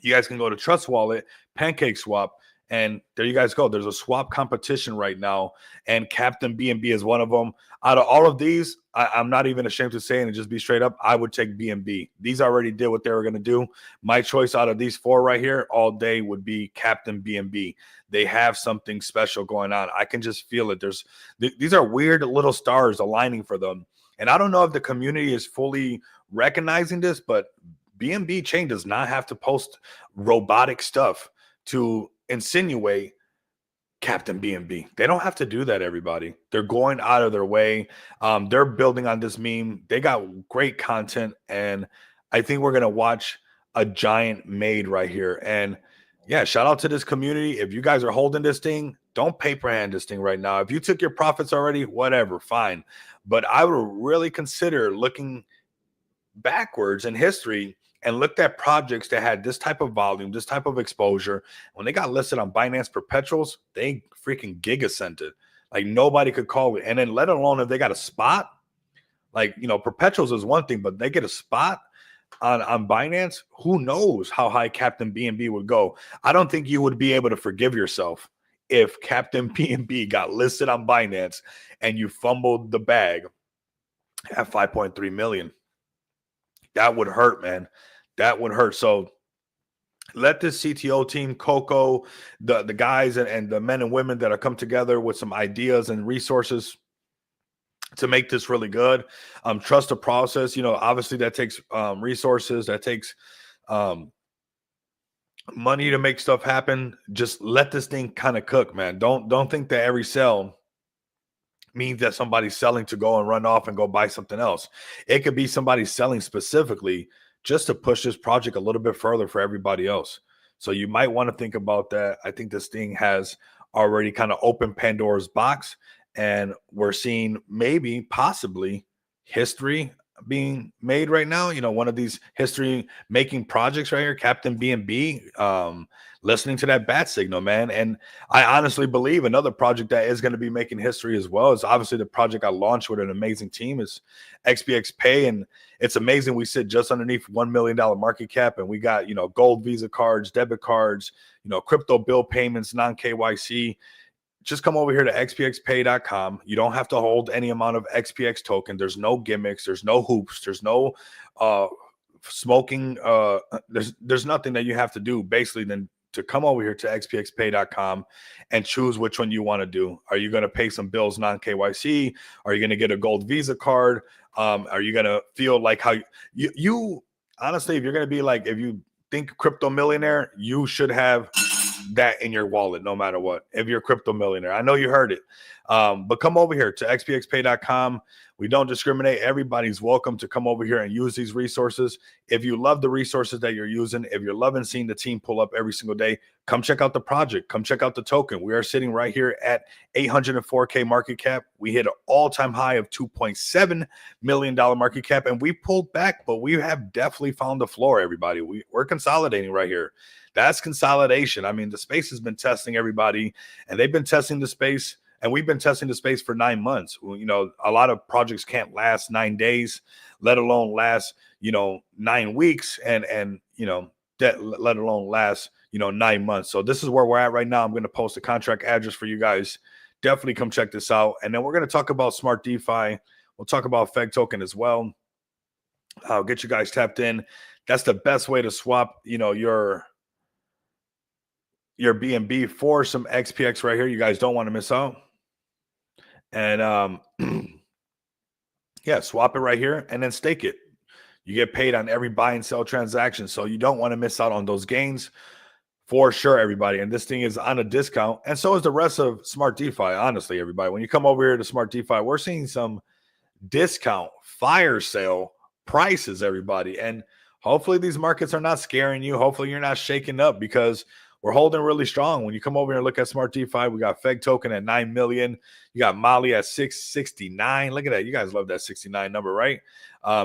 you guys can go to Trust Wallet, Pancake Swap, and there you guys go. There's a swap competition right now, and Captain BNB is one of them. Out of all of these, I'm not even ashamed to say, and just be straight up, I would take BNB. These already did what they were going to do. My choice out of these four right here all day would be Captain BNB. They have something special going on. I can just feel it. These are weird little stars aligning for them. And I don't know if the community is fully recognizing this, but BNB chain does not have to post robotic stuff to insinuate Captain BNB. They don't have to do that, everybody. They're going out of their way. They're building on this meme. They got great content, and I think we're going to watch a giant made right here. And yeah, shout out to this community. If you guys are holding this thing, don't paper hand this thing right now. If you took your profits already, whatever, fine. But I would really consider looking backwards in history and looked at projects that had this type of volume, this type of exposure. When they got listed on Binance Perpetuals, they freaking gigacented. Like nobody could call it. And then let alone if they got a spot, like, Perpetuals is one thing, but they get a spot on Binance, who knows how high Captain BNB would go. I don't think you would be able to forgive yourself if Captain BNB got listed on Binance and you fumbled the bag at 5.3 million. That would hurt, man. That would hurt. So let this CTO team, Coco, the guys and the men and women that are come together with some ideas and resources to make this really good. Trust the process. Obviously that takes resources. That takes money to make stuff happen. Just let this thing kind of cook, man. Don't think that every sell means that somebody's selling to go and run off and go buy something else. It could be somebody selling specifically just to push this project a little bit further for everybody else. So you might want to think about that. I think this thing has already kind of opened Pandora's box, and we're seeing maybe possibly history being made right now. One of these history making projects right here, Captain BNB, listening to that bat signal, man. And I honestly believe another project that is going to be making history as well is obviously the project I launched with an amazing team is XPX Pay. And it's amazing. We sit just underneath $1 million market cap, and we got, gold Visa cards, debit cards, crypto bill payments, non-KYC. Just come over here to xpxpay.com. You don't have to hold any amount of XPX token. There's no gimmicks. There's no hoops. There's no smoking. There's nothing that you have to do basically than to come over here to xpxpay.com and choose which one you want to do. Are you going to pay some bills non-KYC? Are you going to get a gold Visa card? Are you going to feel like how you honestly, if you're going to be like, if you think crypto millionaire, you should have that in your wallet no matter what, if you're a crypto millionaire. I know you heard it, but come over here to xpxpay.com. We don't discriminate. Everybody's welcome to come over here and use these resources. If you love the resources that you're using, if you're loving seeing the team pull up every single day, come check out the project. Come check out the token. We are sitting right here at 804K market cap. We hit an all-time high of $2.7 million market cap, and we pulled back, but we have definitely found the floor, everybody. We're consolidating right here. That's consolidation. I mean, the space has been testing everybody, and they've been testing the space, and we've been testing the space for 9 months. A lot of projects can't last 9 days, let alone last, 9 weeks, and let alone last, 9 months. So this is where we're at right now. I'm going to post a contract address for you guys. Definitely come check this out. And then we're going to talk about Smart DeFi. We'll talk about Feg token as well. I'll get you guys tapped in. That's the best way to swap, your BNB for some XPX right here. You guys don't want to miss out. And yeah, swap it right here and then stake it. You get paid on every buy and sell transaction, so you don't want to miss out on those gains for sure, everybody. And this thing is on a discount, and so is the rest of Smart DeFi. Honestly, everybody, when you come over here to Smart DeFi, we're seeing some discount fire sale prices, everybody. And hopefully these markets are not scaring you. Hopefully you're not shaking up, because we're holding really strong. When you come over here and look at Smart DeFi, we got Feg token at 9 million. You got Molly at 669. Look at that. You guys love that 69 number, right?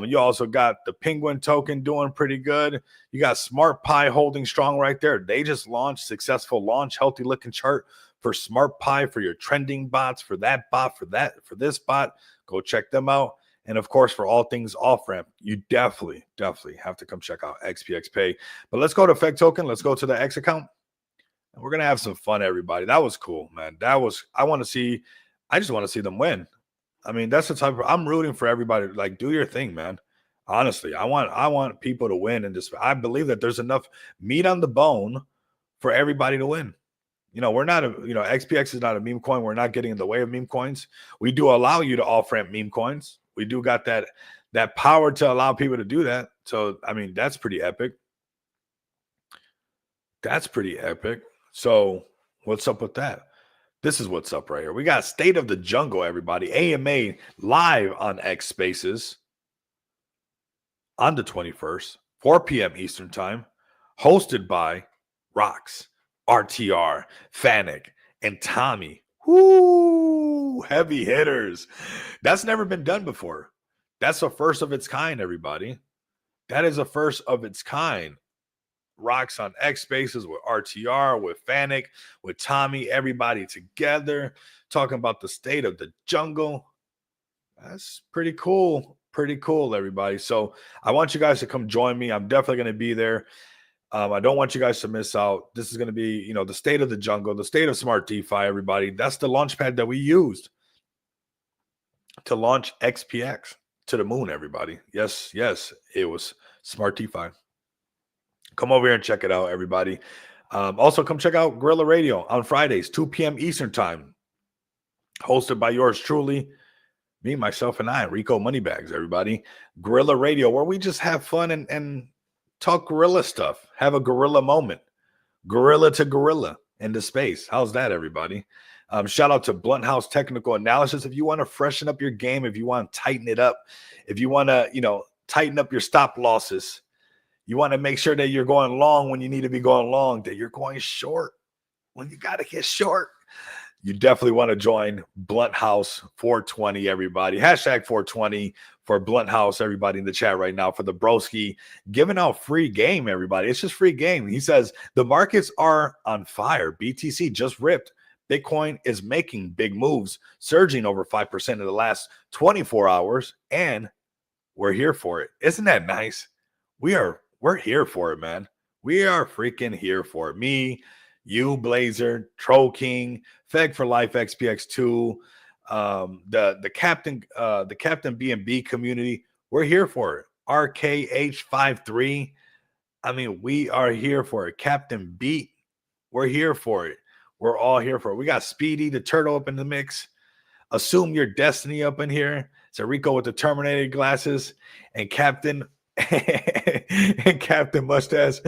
You also got the Penguin token doing pretty good. You got Smart Pi holding strong right there. They just launched, successful launch, healthy looking chart for Smart Pi, for your trending bots, for that bot, for this bot. Go check them out. And of course, for all things off ramp, you definitely have to come check out XPX Pay. But let's go to Feg token. Let's go to the X account. And we're going to have some fun, everybody. That was cool, man. I just want to see them win. I mean, that's the type of, I'm rooting for everybody. Like, do your thing, man. Honestly, I want people to win. And just, I believe that there's enough meat on the bone for everybody to win. We're not XPX is not a meme coin. We're not getting in the way of meme coins. We do allow you to off-ramp meme coins. We do got that power to allow people to do that. So, I mean, that's pretty epic. That's pretty epic. So, what's up with that? This is what's up right here. We got State of the Jungle, everybody. AMA live on X Spaces on the 21st, 4 p.m. Eastern Time, hosted by Rocks, RTR, Fanic, and Tommy. Woo! Heavy hitters. That's never been done before. That's a first of its kind, everybody. That is a first of its kind. Rocks on X Spaces with RTR, with Fanic, with Tommy, everybody together, talking about the state of the jungle. That's pretty cool. Pretty cool, everybody. So I want you guys to come join me. I'm definitely going to be there. I don't want you guys to miss out. This is going to be, the state of the jungle, the state of Smart DeFi, everybody. That's the launch pad that we used to launch XPX to the moon, everybody. Yes, it was Smart DeFi. Come over here and check it out, everybody. Also, come check out Guerrilla Radio on Fridays, 2 p.m. Eastern Time, hosted by yours truly, me, myself, and I, Rico Moneybags, everybody. Guerrilla Radio, where we just have fun and talk gorilla stuff, have a gorilla moment, gorilla to gorilla into space. How's that, everybody? Shout out to Blunt House Technical Analysis. If you want to freshen up your game, if you want to tighten it up, if you want to, tighten up your stop losses, you want to make sure that you're going long when you need to be going long, that you're going short when you got to get short. You definitely want to join Blunt House 420, everybody. Hashtag 420 for Blunt House, everybody in the chat right now, for the broski, giving out free game, everybody. It's just free game. He says, the markets are on fire. BTC just ripped. Bitcoin is making big moves, surging over 5% in the last 24 hours, and we're here for it. Isn't that nice? We're here for it, man. We are freaking here for it. Me, you, Blazer, Troll King, Feg for Life, XPX2, the Captain BNB community. We're here for it. RKH53. I mean, we are here for it. Captain Beat. We're here for it. We're all here for it. We got Speedy the Turtle up in the mix. Assume Your Destiny up in here. So Rico with the Terminator glasses and Captain and Captain Mustache.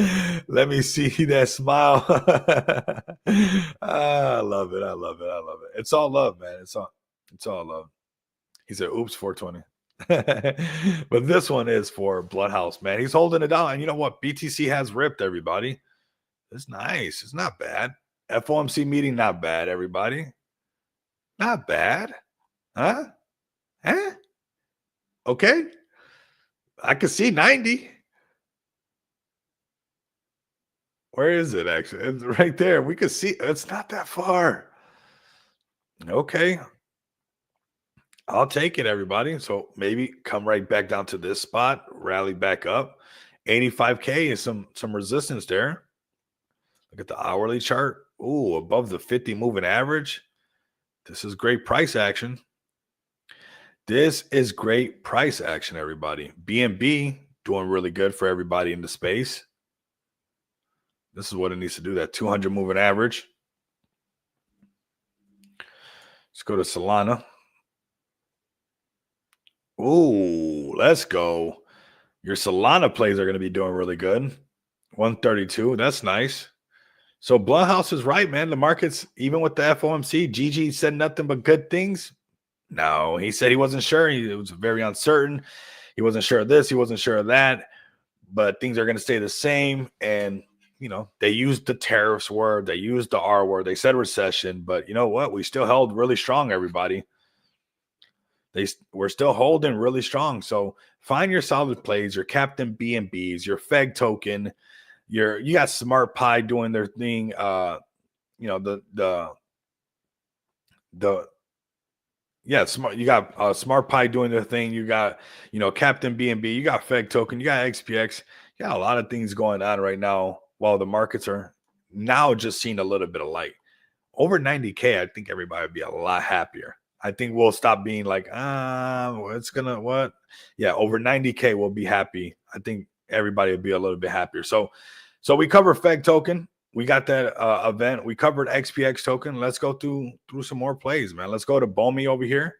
Let me see that smile. I love it. I love it. I love it. It's all love, man. It's all love. He said, oops, 420. But this one is for Bloodhouse, man. He's holding it down. And you know what? BTC has ripped, everybody. It's nice. It's not bad. FOMC meeting, not bad, everybody. Not bad. Huh? Okay. I can see 90. Where is it, actually? It's right there. We could see. It's not that far. Okay. I'll take it, everybody. So maybe come right back down to this spot, rally back up. 85K is some resistance there. Look at the hourly chart. Ooh, above the 50 moving average. This is great price action. This is great price action, everybody. BNB doing really good for everybody in the space. This is what it needs to do, that 200 moving average. Let's go to Solana. Ooh, let's go. Your Solana plays are going to be doing really good. 132, that's nice. So Bloodhouse is right, man. The markets, even with the FOMC, GG said nothing but good things. No, he said he wasn't sure. It was very uncertain. He wasn't sure of this. He wasn't sure of that. But things are going to stay the same. And they used the tariffs word, they used the R word, they said recession, but you know what? We still held really strong, everybody. We're still holding really strong. So find your solid plays, your Captain B&Bs, your FEG token, you got Smart Pie doing their thing. You got Smart Pie doing their thing. You got Captain B&B. You got FEG token. You got XPX. You got a lot of things going on right now while the markets are now just seeing a little bit of light. Over 90K, I think everybody would be a lot happier. I think we'll stop being like, it's gonna what? Yeah, over 90K, we'll be happy. I think everybody will be a little bit happier. So we cover FEG token. We got that event. We covered XPX token. Let's go through some more plays, man. Let's go to Bomi over here.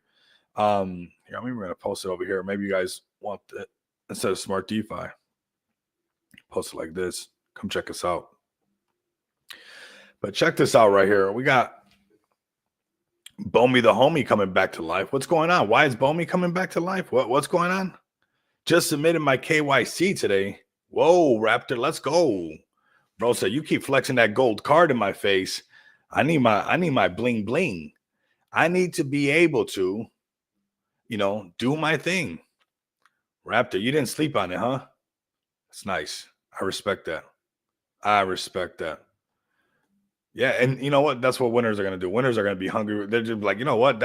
Here, maybe we're gonna post it over here. Maybe you guys want it instead of Smart DeFi. Post it like this. Come check us out. But check this out right here. We got Bomi the homie coming back to life. What's going on? Why is Bomi coming back to life? What's going on? Just submitted my KYC today. Whoa, Raptor, let's go. Bro said, you keep flexing that gold card in my face. I need my bling bling. I need to be able to, do my thing. Raptor, you didn't sleep on it, huh? That's nice. I respect that. Yeah, and you know what? That's what winners are going to do. Winners are going to be hungry. They're just like, you know what?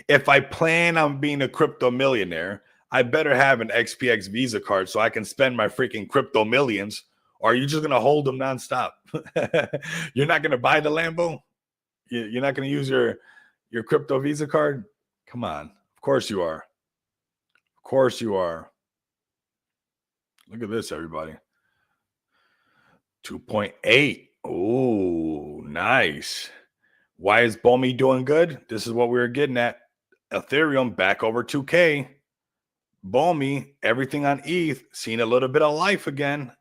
If I plan on being a crypto millionaire, I better have an XPX Visa card so I can spend my freaking crypto millions. Or are you just going to hold them nonstop? You're not going to buy the Lambo? You're not going to use your crypto Visa card? Come on. Of course you are. Of course you are. Look at this, everybody. 2.8. Oh, nice. Why is Bomi doing good? This is what we were getting at. Ethereum back over 2K. Bomi, everything on ETH, seeing a little bit of life again,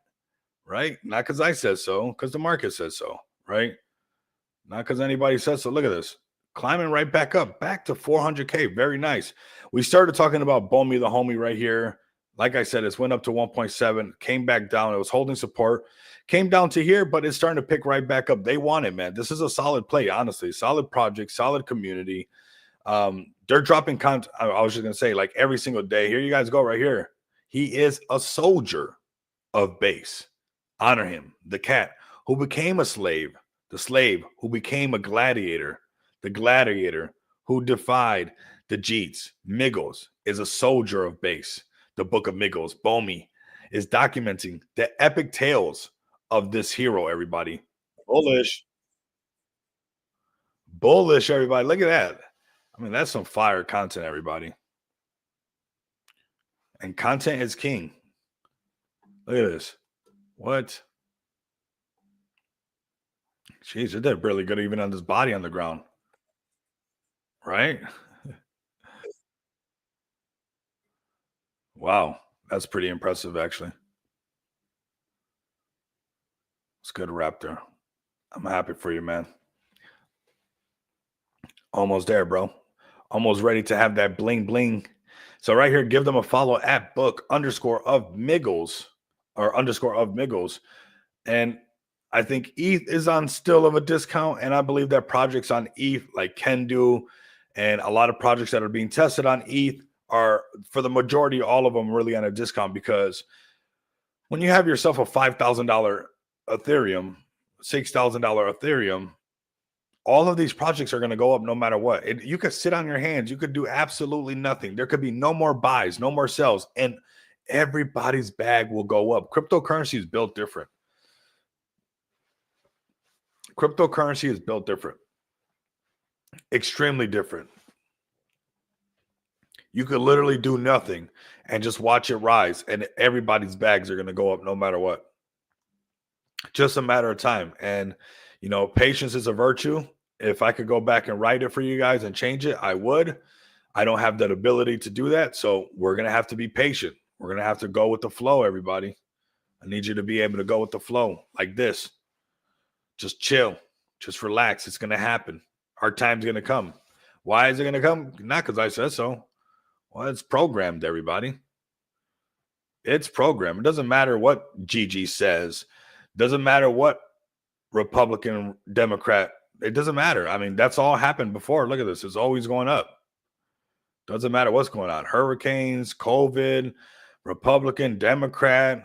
right? Not because I said so, because the market says so, right? Not because anybody says so. Look at this. Climbing right back up, back to 400K. Very nice. We started talking about Bomi the homie right here. Like I said, it's went up to 1.7, came back down. It was holding support, came down to here, but it's starting to pick right back up. They want it, man. This is a solid play, honestly. Solid project, solid community. They're dropping content. I was just going to say, like every single day. Here you guys go right here. He is a soldier of base. Honor him. The cat who became a slave. The slave who became a gladiator. The gladiator who defied the Jeets. Miggles is a soldier of base. The Book of Miggles, Bomi, is documenting the epic tales of this hero, everybody. Bullish. Bullish, everybody. Look at that. I mean, that's some fire content, everybody. And content is king. Look at this. What? Jeez, it did really good even on this body on the ground. Right? Wow. That's pretty impressive, actually. It's good, Raptor. I'm happy for you, man. Almost there, bro. Almost ready to have that bling bling. So right here, give them a follow at book_of_Miggles or _of_Miggles. And I think ETH is on still of a discount. And I believe that projects on ETH like Kendu and a lot of projects that are being tested on ETH are, for the majority, all of them really on a discount, because when you have yourself a $5,000 Ethereum, $6,000 Ethereum, all of these projects are going to go up no matter what. You could sit on your hands. You could do absolutely nothing. There could be no more buys, no more sells, and everybody's bag will go up. Cryptocurrency is built different. Cryptocurrency is built different. Extremely different. You could literally do nothing and just watch it rise, and everybody's bags are going to go up no matter what. Just a matter of time. And, patience is a virtue. If I could go back and write it for you guys and change it, I would. I don't have that ability to do that. So we're going to have to be patient. We're going to have to go with the flow, everybody. I need you to be able to go with the flow like this. Just chill. Just relax. It's going to happen. Our time's going to come. Why is it going to come? Not because I said so. Well, it's programmed, everybody. It's programmed. It doesn't matter what Gigi says. Doesn't matter what Republican, Democrat, it doesn't matter. I mean, that's all happened before. Look at this. It's always going up. Doesn't matter what's going on. Hurricanes, COVID, Republican, Democrat.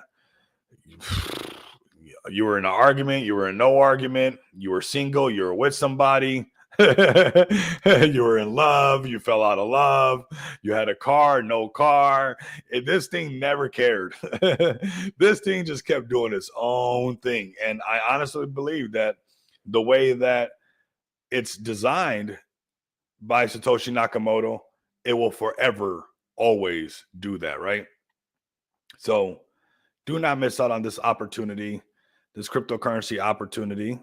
You were in an argument. You were in no argument. You were single. You were with somebody. You were in love. You fell out of love. You had a car, no car. This thing never cared. This thing just kept doing its own thing. And I honestly believe that the way that it's designed by Satoshi Nakamoto, it will forever always do that, right? So do not miss out on this opportunity, this cryptocurrency opportunity,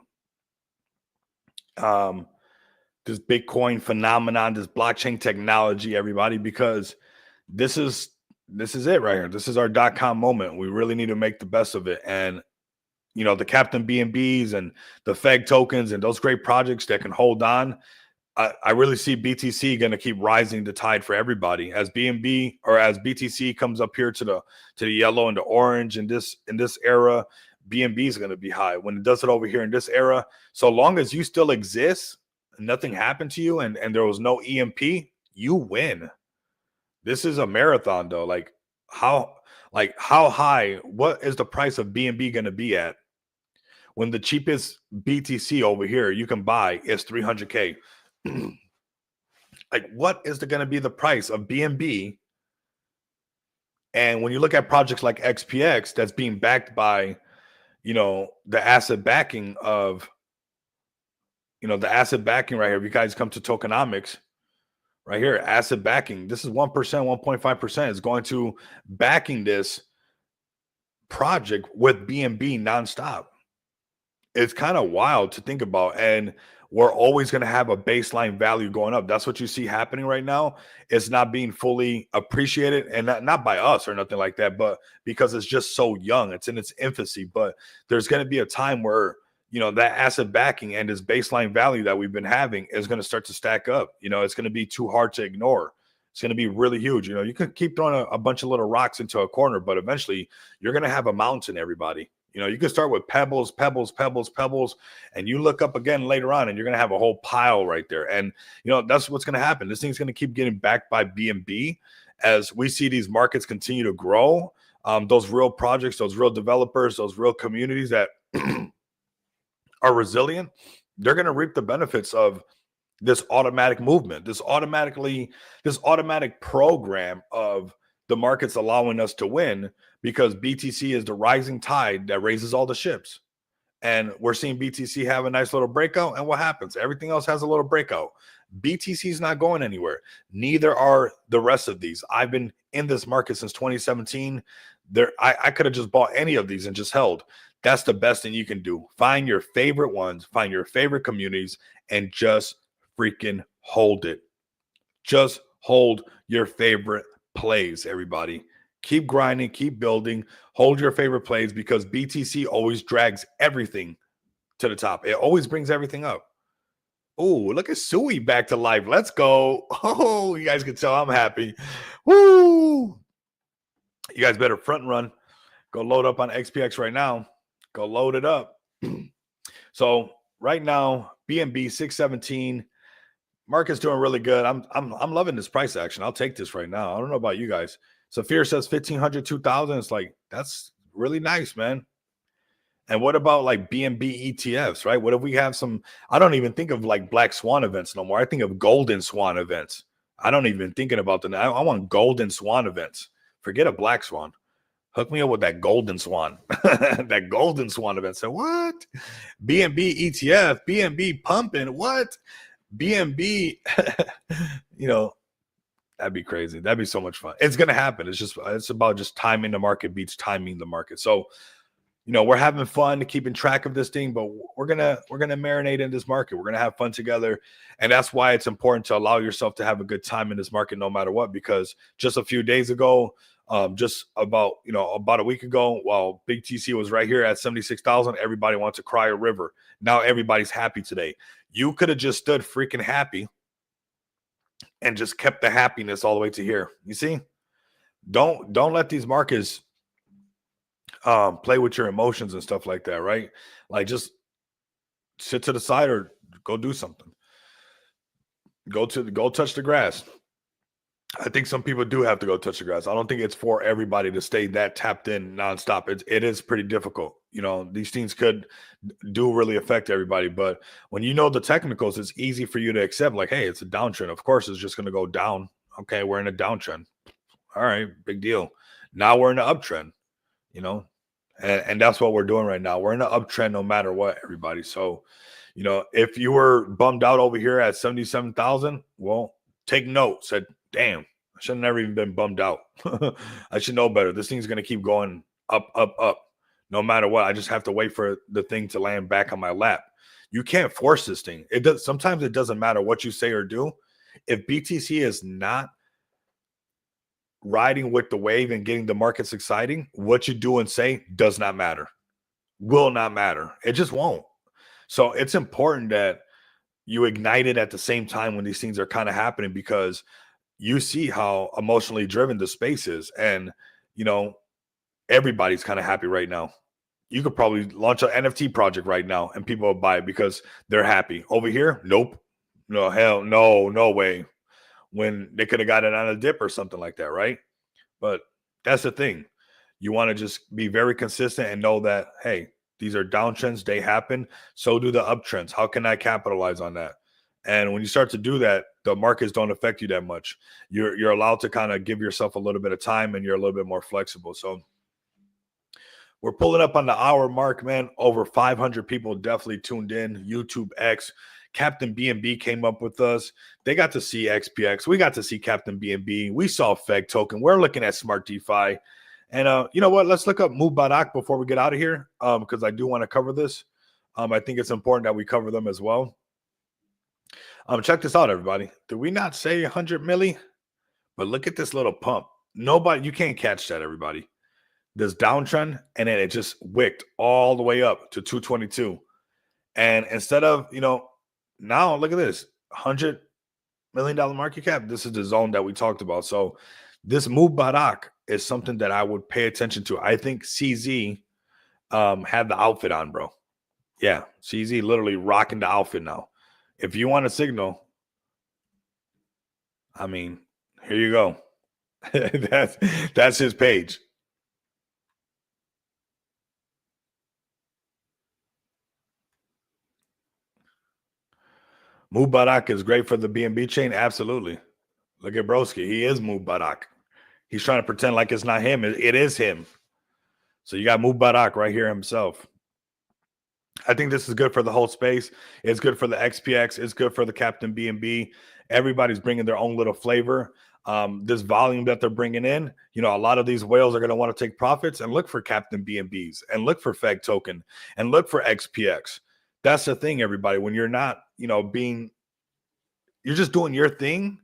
this Bitcoin phenomenon, this blockchain technology, everybody, because this is it right here. This is our .com moment. We really need to make the best of it. And you know, the Captain BNBs and the FEG tokens and those great projects that can hold on. I really see BTC going to keep rising the tide for everybody as BNB or as BTC comes up here to the yellow and the orange in this era. BNB is going to be high when it does it over here in this era. So long as you still exist, nothing happened to you, and there was no EMP, you win. This is a marathon, though. Like how high? What is the price of BNB going to be at when the cheapest BTC over here you can buy is 300K? Like, what is going to be the price of BNB? And when you look at projects like XPX that's being backed by, you know, the asset backing of, you know, the asset backing right here. If you guys come to tokenomics right here, asset backing, this is 1%, 1.5% is going to backing this project with BNB nonstop. It's kind of wild to think about. And we're always going to have a baseline value going up. That's what you see happening right now. It's not being fully appreciated, and not by us or nothing like that, but because it's just so young. It's in its infancy. But there's going to be a time where, you know, that asset backing and this baseline value that we've been having is going to start to stack up. You know, it's going to be too hard to ignore. It's going to be really huge. You know, you could keep throwing a bunch of little rocks into a corner, but eventually you're going to have a mountain, everybody. You know, you can start with pebbles, and you look up again later on and you're going to have a whole pile right there. And, you know, that's what's going to happen. This thing's going to keep getting backed by BNB as we see these markets continue to grow. Those real projects, those real developers, those real communities that are resilient, they're going to reap the benefits of this automatic movement, this automatic program of the market's allowing us to win, because BTC is the rising tide that raises all the ships. And we're seeing BTC have a nice little breakout. And what happens? Everything else has a little breakout. BTC is not going anywhere. Neither are the rest of these. I've been in this market since 2017. I could have just bought any of these and just held. That's the best thing you can do. Find your favorite ones, find your favorite communities, and just freaking hold it. Just hold your favorite plays, everybody. Keep grinding, keep building, hold your favorite plays, because BTC always drags everything to the top. It always brings everything up. Oh, look at Sui back to life. Let's go. Oh, you guys can tell I'm happy. Woo! You guys better front run. Go load up on XPX right now. Go load it up. So right now, BNB 617. Market's doing really good. I'm loving this price action. I'll take this right now. I don't know about you guys. Saphir says 1,500, 2,000. It's like, that's really nice, man. And what about like BNB ETFs, right? What if we have some? I don't even think of like Black Swan events no more. I think of Golden Swan events. I don't even thinking about them. I want Golden Swan events. Forget a Black Swan. Hook me up with that Golden Swan. That Golden Swan event. So what? BNB ETF, BNB pumping. What? BNB, you know, that'd be crazy. That'd be so much fun. It's gonna happen. It's about just timing the market beats timing the market. So, you know, we're having fun keeping track of this thing, but we're gonna marinate in this market. We're gonna have fun together, and that's why it's important to allow yourself to have a good time in this market, no matter what. Because just a few days ago, just about a week ago, while Big TC was right here at 76,000, everybody wants to cry a river. Now everybody's happy today. You could have just stood freaking happy and just kept the happiness all the way to here. You see, don't let these markets play with your emotions and stuff like that, right? Like just sit to the side or go do something. Go touch the grass. I think some people do have to go touch the grass. I don't think it's for everybody to stay that tapped in nonstop. It is pretty difficult. You know, these things could do really affect everybody. But when you know the technicals, it's easy for you to accept, like, hey, it's a downtrend. Of course, it's just going to go down. Okay, we're in a downtrend. All right, big deal. Now we're in an uptrend, you know, and that's what we're doing right now. We're in an uptrend no matter what, everybody. So, you know, if you were bummed out over here at 77,000, well, take note. Said, damn, I should have never even been bummed out. I should know better. This thing's going to keep going up, up, up. No matter what, I just have to wait for the thing to land back on my lap. You can't force this thing. It does. Sometimes it doesn't matter what you say or do. If BTC is not riding with the wave and getting the markets exciting, what you do and say does not matter. Will not matter. It just won't. So it's important that you ignite it at the same time when these things are kind of happening, because you see how emotionally driven the space is. And, you know, everybody's kind of happy right now. You could probably launch an NFT project right now and people will buy it because they're happy. Over here, nope. No, hell, no way. When they could have got it on a dip or something like that, right? But that's the thing. You want to just be very consistent and know that, hey, these are downtrends. They happen. So do the uptrends. How can I capitalize on that? And when you start to do that, the markets don't affect you that much. You're allowed to kind of give yourself a little bit of time, and you're a little bit more flexible. So we're pulling up on the hour mark, man. Over 500 people definitely tuned in. YouTube X. Captain B&B came up with us. They got to see XPX. We got to see Captain B&B. We saw Feg Token. We're looking at Smart DeFi. And you know what? Let's look up Mubarak before we get out of here, because I do want to cover this. I think it's important that we cover them as well. Check this out, everybody. Did we not say 100 milli? But look at this little pump. Nobody, you can't catch that, everybody. This downtrend, and then it just wicked all the way up to 222. And instead of, you know, now look at this, $100 million market cap. This is the zone that we talked about. So this Mubarak is something that I would pay attention to. I think CZ had the outfit on, bro. Yeah, CZ literally rocking the outfit now. If you want a signal, I mean, here you go. that's his page. Mubarak is great for the BNB chain. Absolutely. Look at Broski. He is Mubarak. He's trying to pretend like it's not him. It is him. So you got Mubarak right here himself. I think this is good for the whole space. It's good for the XPX. It's good for the Captain BNB. Everybody's bringing their own little flavor. This volume that they're bringing in, you know, a lot of these whales are going to want to take profits and look for Captain BNBs and look for Feg Token and look for XPX. That's the thing, everybody. When you're not, you know, you're just doing your thing,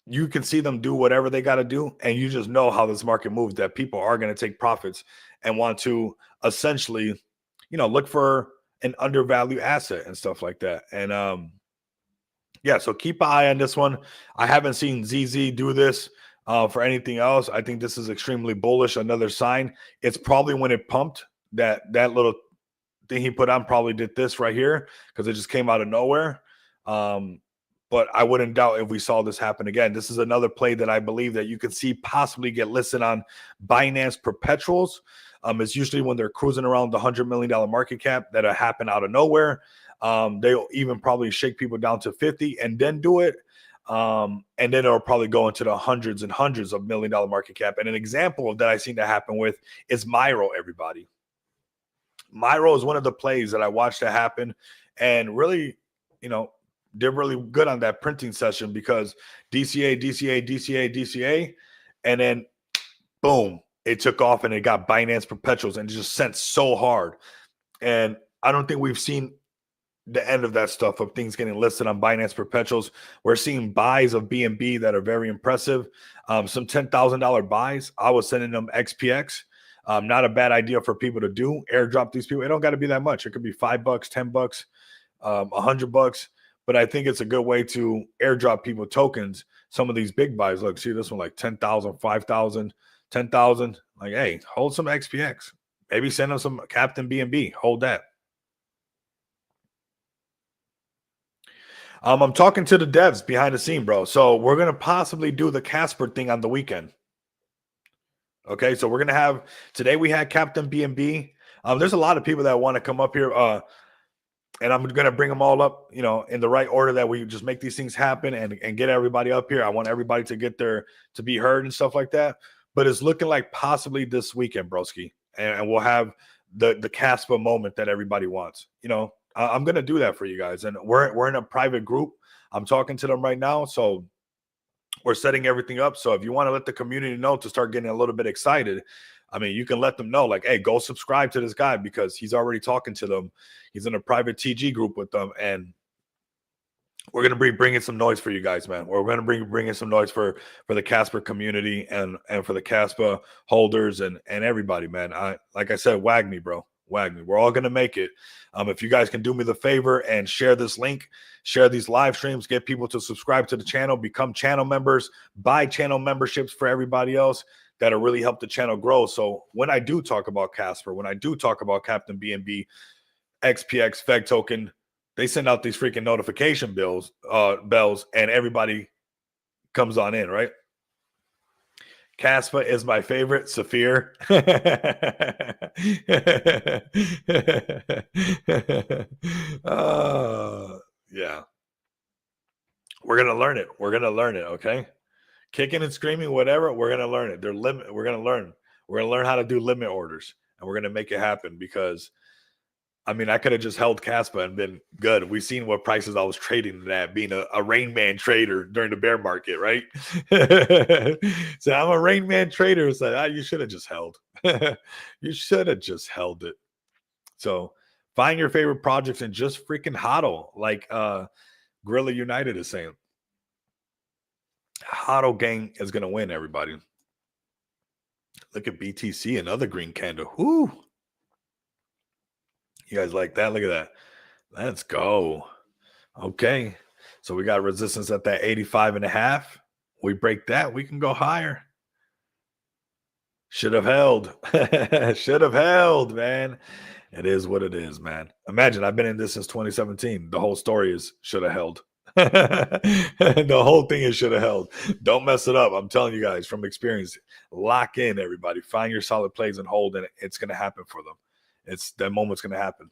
you can see them do whatever they got to do, and you just know how this market moves, that people are going to take profits and want to essentially, you know, look for an undervalued asset and stuff like that. And yeah, so keep an eye on this one. I haven't seen ZZ do this for anything else. I think this is extremely bullish. Another sign. It's probably when it pumped, that little thing he put on probably did this right here, because it just came out of nowhere. But I wouldn't doubt if we saw this happen again. This is another play that I believe that you can see possibly get listed on Binance perpetuals. It's usually when they're cruising around the $100 million market cap that'll happen out of nowhere. They'll even probably shake people down to 50 and then do it. And then it'll probably go into the hundreds and hundreds of $1 million market cap. And an example of that I've seen that happen with is Myro, everybody. Myro is one of the plays that I watched that happen and really, you know, did really good on that printing session, because DCA, and then boom, it took off and it got Binance perpetuals and just sent so hard. And I don't think we've seen the end of that stuff, of things getting listed on Binance perpetuals. We're seeing buys of BNB that are very impressive. Some $10,000 buys. I was sending them XPX. Not a bad idea for people to do. Airdrop these people. It don't got to be that much. It could be $5, $10, $100. But I think it's a good way to airdrop people tokens. Some of these big buys. Look, see this one, like 10,000, 5,000, 10,000. Like, hey, hold some XPX. Maybe send them some Captain B&B. Hold that. I'm talking to the devs behind the scene, bro. So we're gonna possibly do the Casper thing on the weekend. Okay, so we're gonna have today. We had Captain B&B. There's a lot of people that want to come up here, and I'm gonna bring them all up, in the right order that we just make these things happen and get everybody up here. I want everybody to get there to be heard and stuff like that. But it's looking like possibly this weekend, broski, and we'll have the Casper moment that everybody wants. I'm gonna do that for you guys, and we're in a private group. I'm talking to them right now, so we're setting everything up. So if you want to let the community know to start getting a little bit excited, I mean, you can let them know, like, hey, go subscribe to this guy because he's already talking to them. He's in a private TG group with them, and we're gonna be bringing some noise for you guys, man. We're gonna bring in some noise for the Casper community and for the Casper holders and everybody, man. Like I said, wag me, bro. Wag me. We're all gonna make it. If you guys can do me the favor and share this link, share these live streams, get people to subscribe to the channel, become channel members, buy channel memberships for everybody else, that'll really help the channel grow. So when I do talk about Casper, when I do talk about Captain B&B, XPX, Feg token, they send out these freaking notification bells, and everybody comes on in, right? Casper is my favorite. Saphir. Yeah. We're gonna learn it. We're gonna learn it. Okay. Kicking and screaming, whatever. We're gonna learn it. We're gonna learn. We're gonna learn how to do limit orders, and we're gonna make it happen because. I mean, I could have just held Casper and been good. We've seen what prices I was trading at, being a Rain Man trader during the bear market, right? So I'm a Rain Man trader. It's like, you should have just held. You should have just held it. So find your favorite projects and just freaking hodl, like Gorilla United is saying. Hodl gang is going to win, everybody. Look at BTC, another green candle. Whoo! You guys like that? Look at that. Let's go. Okay. So we got resistance at that 85.5. We break that, we can go higher. Should have held. Should have held, man. It is what it is, man. Imagine I've been in this since 2017. The whole story is should have held. The whole thing is should have held. Don't mess it up. I'm telling you guys from experience. Lock in, everybody. Find your solid plays and hold, and it's going to happen for them. That moment's going to happen.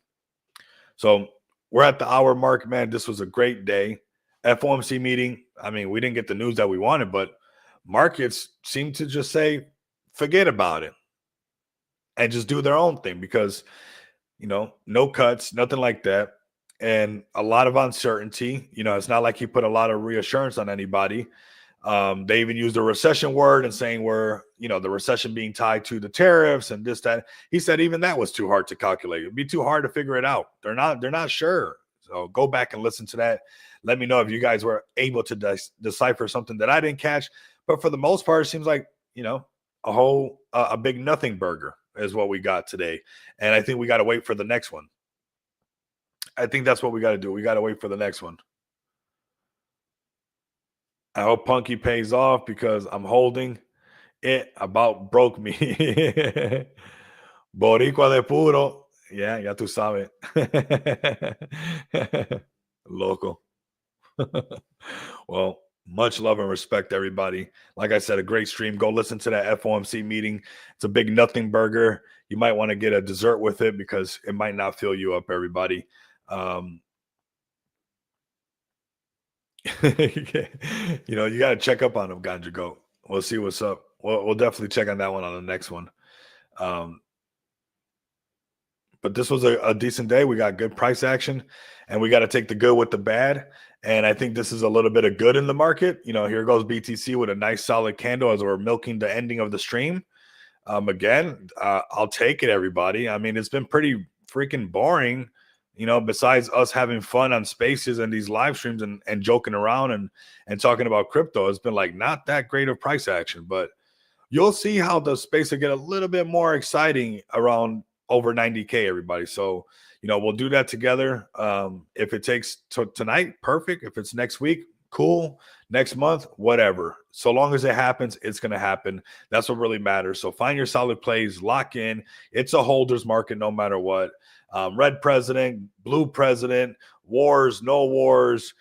So we're at the hour mark, man. This was a great day. FOMC meeting. I mean, we didn't get the news that we wanted, but markets seem to just say, forget about it and just do their own thing because, no cuts, nothing like that. And a lot of uncertainty. It's not like he put a lot of reassurance on anybody. They even used the recession word and saying the recession being tied to the tariffs and this, that. He said even that was too hard to calculate. It'd be too hard to figure it out. They're not sure. So go back and listen to that. Let me know if you guys were able to decipher something that I didn't catch. But for the most part, it seems like, a big nothing burger is what we got today. And I think we got to wait for the next one. I think that's what we got to do. We got to wait for the next one. I hope Punky pays off because I'm holding it about broke me. Boricua de puro. Yeah, ya tú sabes. Loco. Well, much love and respect, everybody. Like I said, a great stream. Go listen to that FOMC meeting. It's a big nothing burger. You might want to get a dessert with it because it might not fill you up, everybody. You got to check up on him, Ganja Goat. We'll see what's up. We'll definitely check on that one on the next one. But this was a decent day. We got good price action, and we got to take the good with the bad. And I think this is a little bit of good in the market. Here goes BTC with a nice solid candle as we're milking the ending of the stream. Again, I'll take it, everybody. I mean, it's been pretty freaking boring. Besides us having fun on spaces and these live streams and joking around and talking about crypto, it's been like not that great of price action, but you'll see how the space will get a little bit more exciting around over 90K, everybody. So, we'll do that together. If it takes tonight, perfect. If it's next week, Cool. Next month, whatever. So long as it happens, it's going to happen. That's what really matters. So find your solid plays, lock in. It's a holder's market no matter what. Red president, blue president, wars, no wars.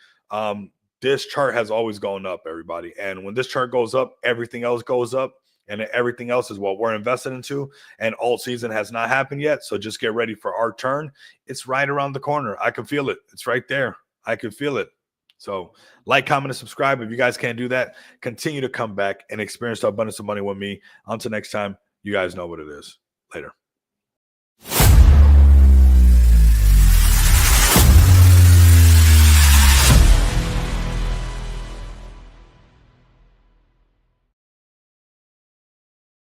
This chart has always gone up, everybody. And when this chart goes up, everything else goes up. And everything else is what we're invested into. And alt season has not happened yet. So just get ready for our turn. It's right around the corner. I can feel it. It's right there. I can feel it. So like, comment, and subscribe. If you guys can't do that, continue to come back and experience the abundance of money with me. Until next time, you guys know what it is. Later.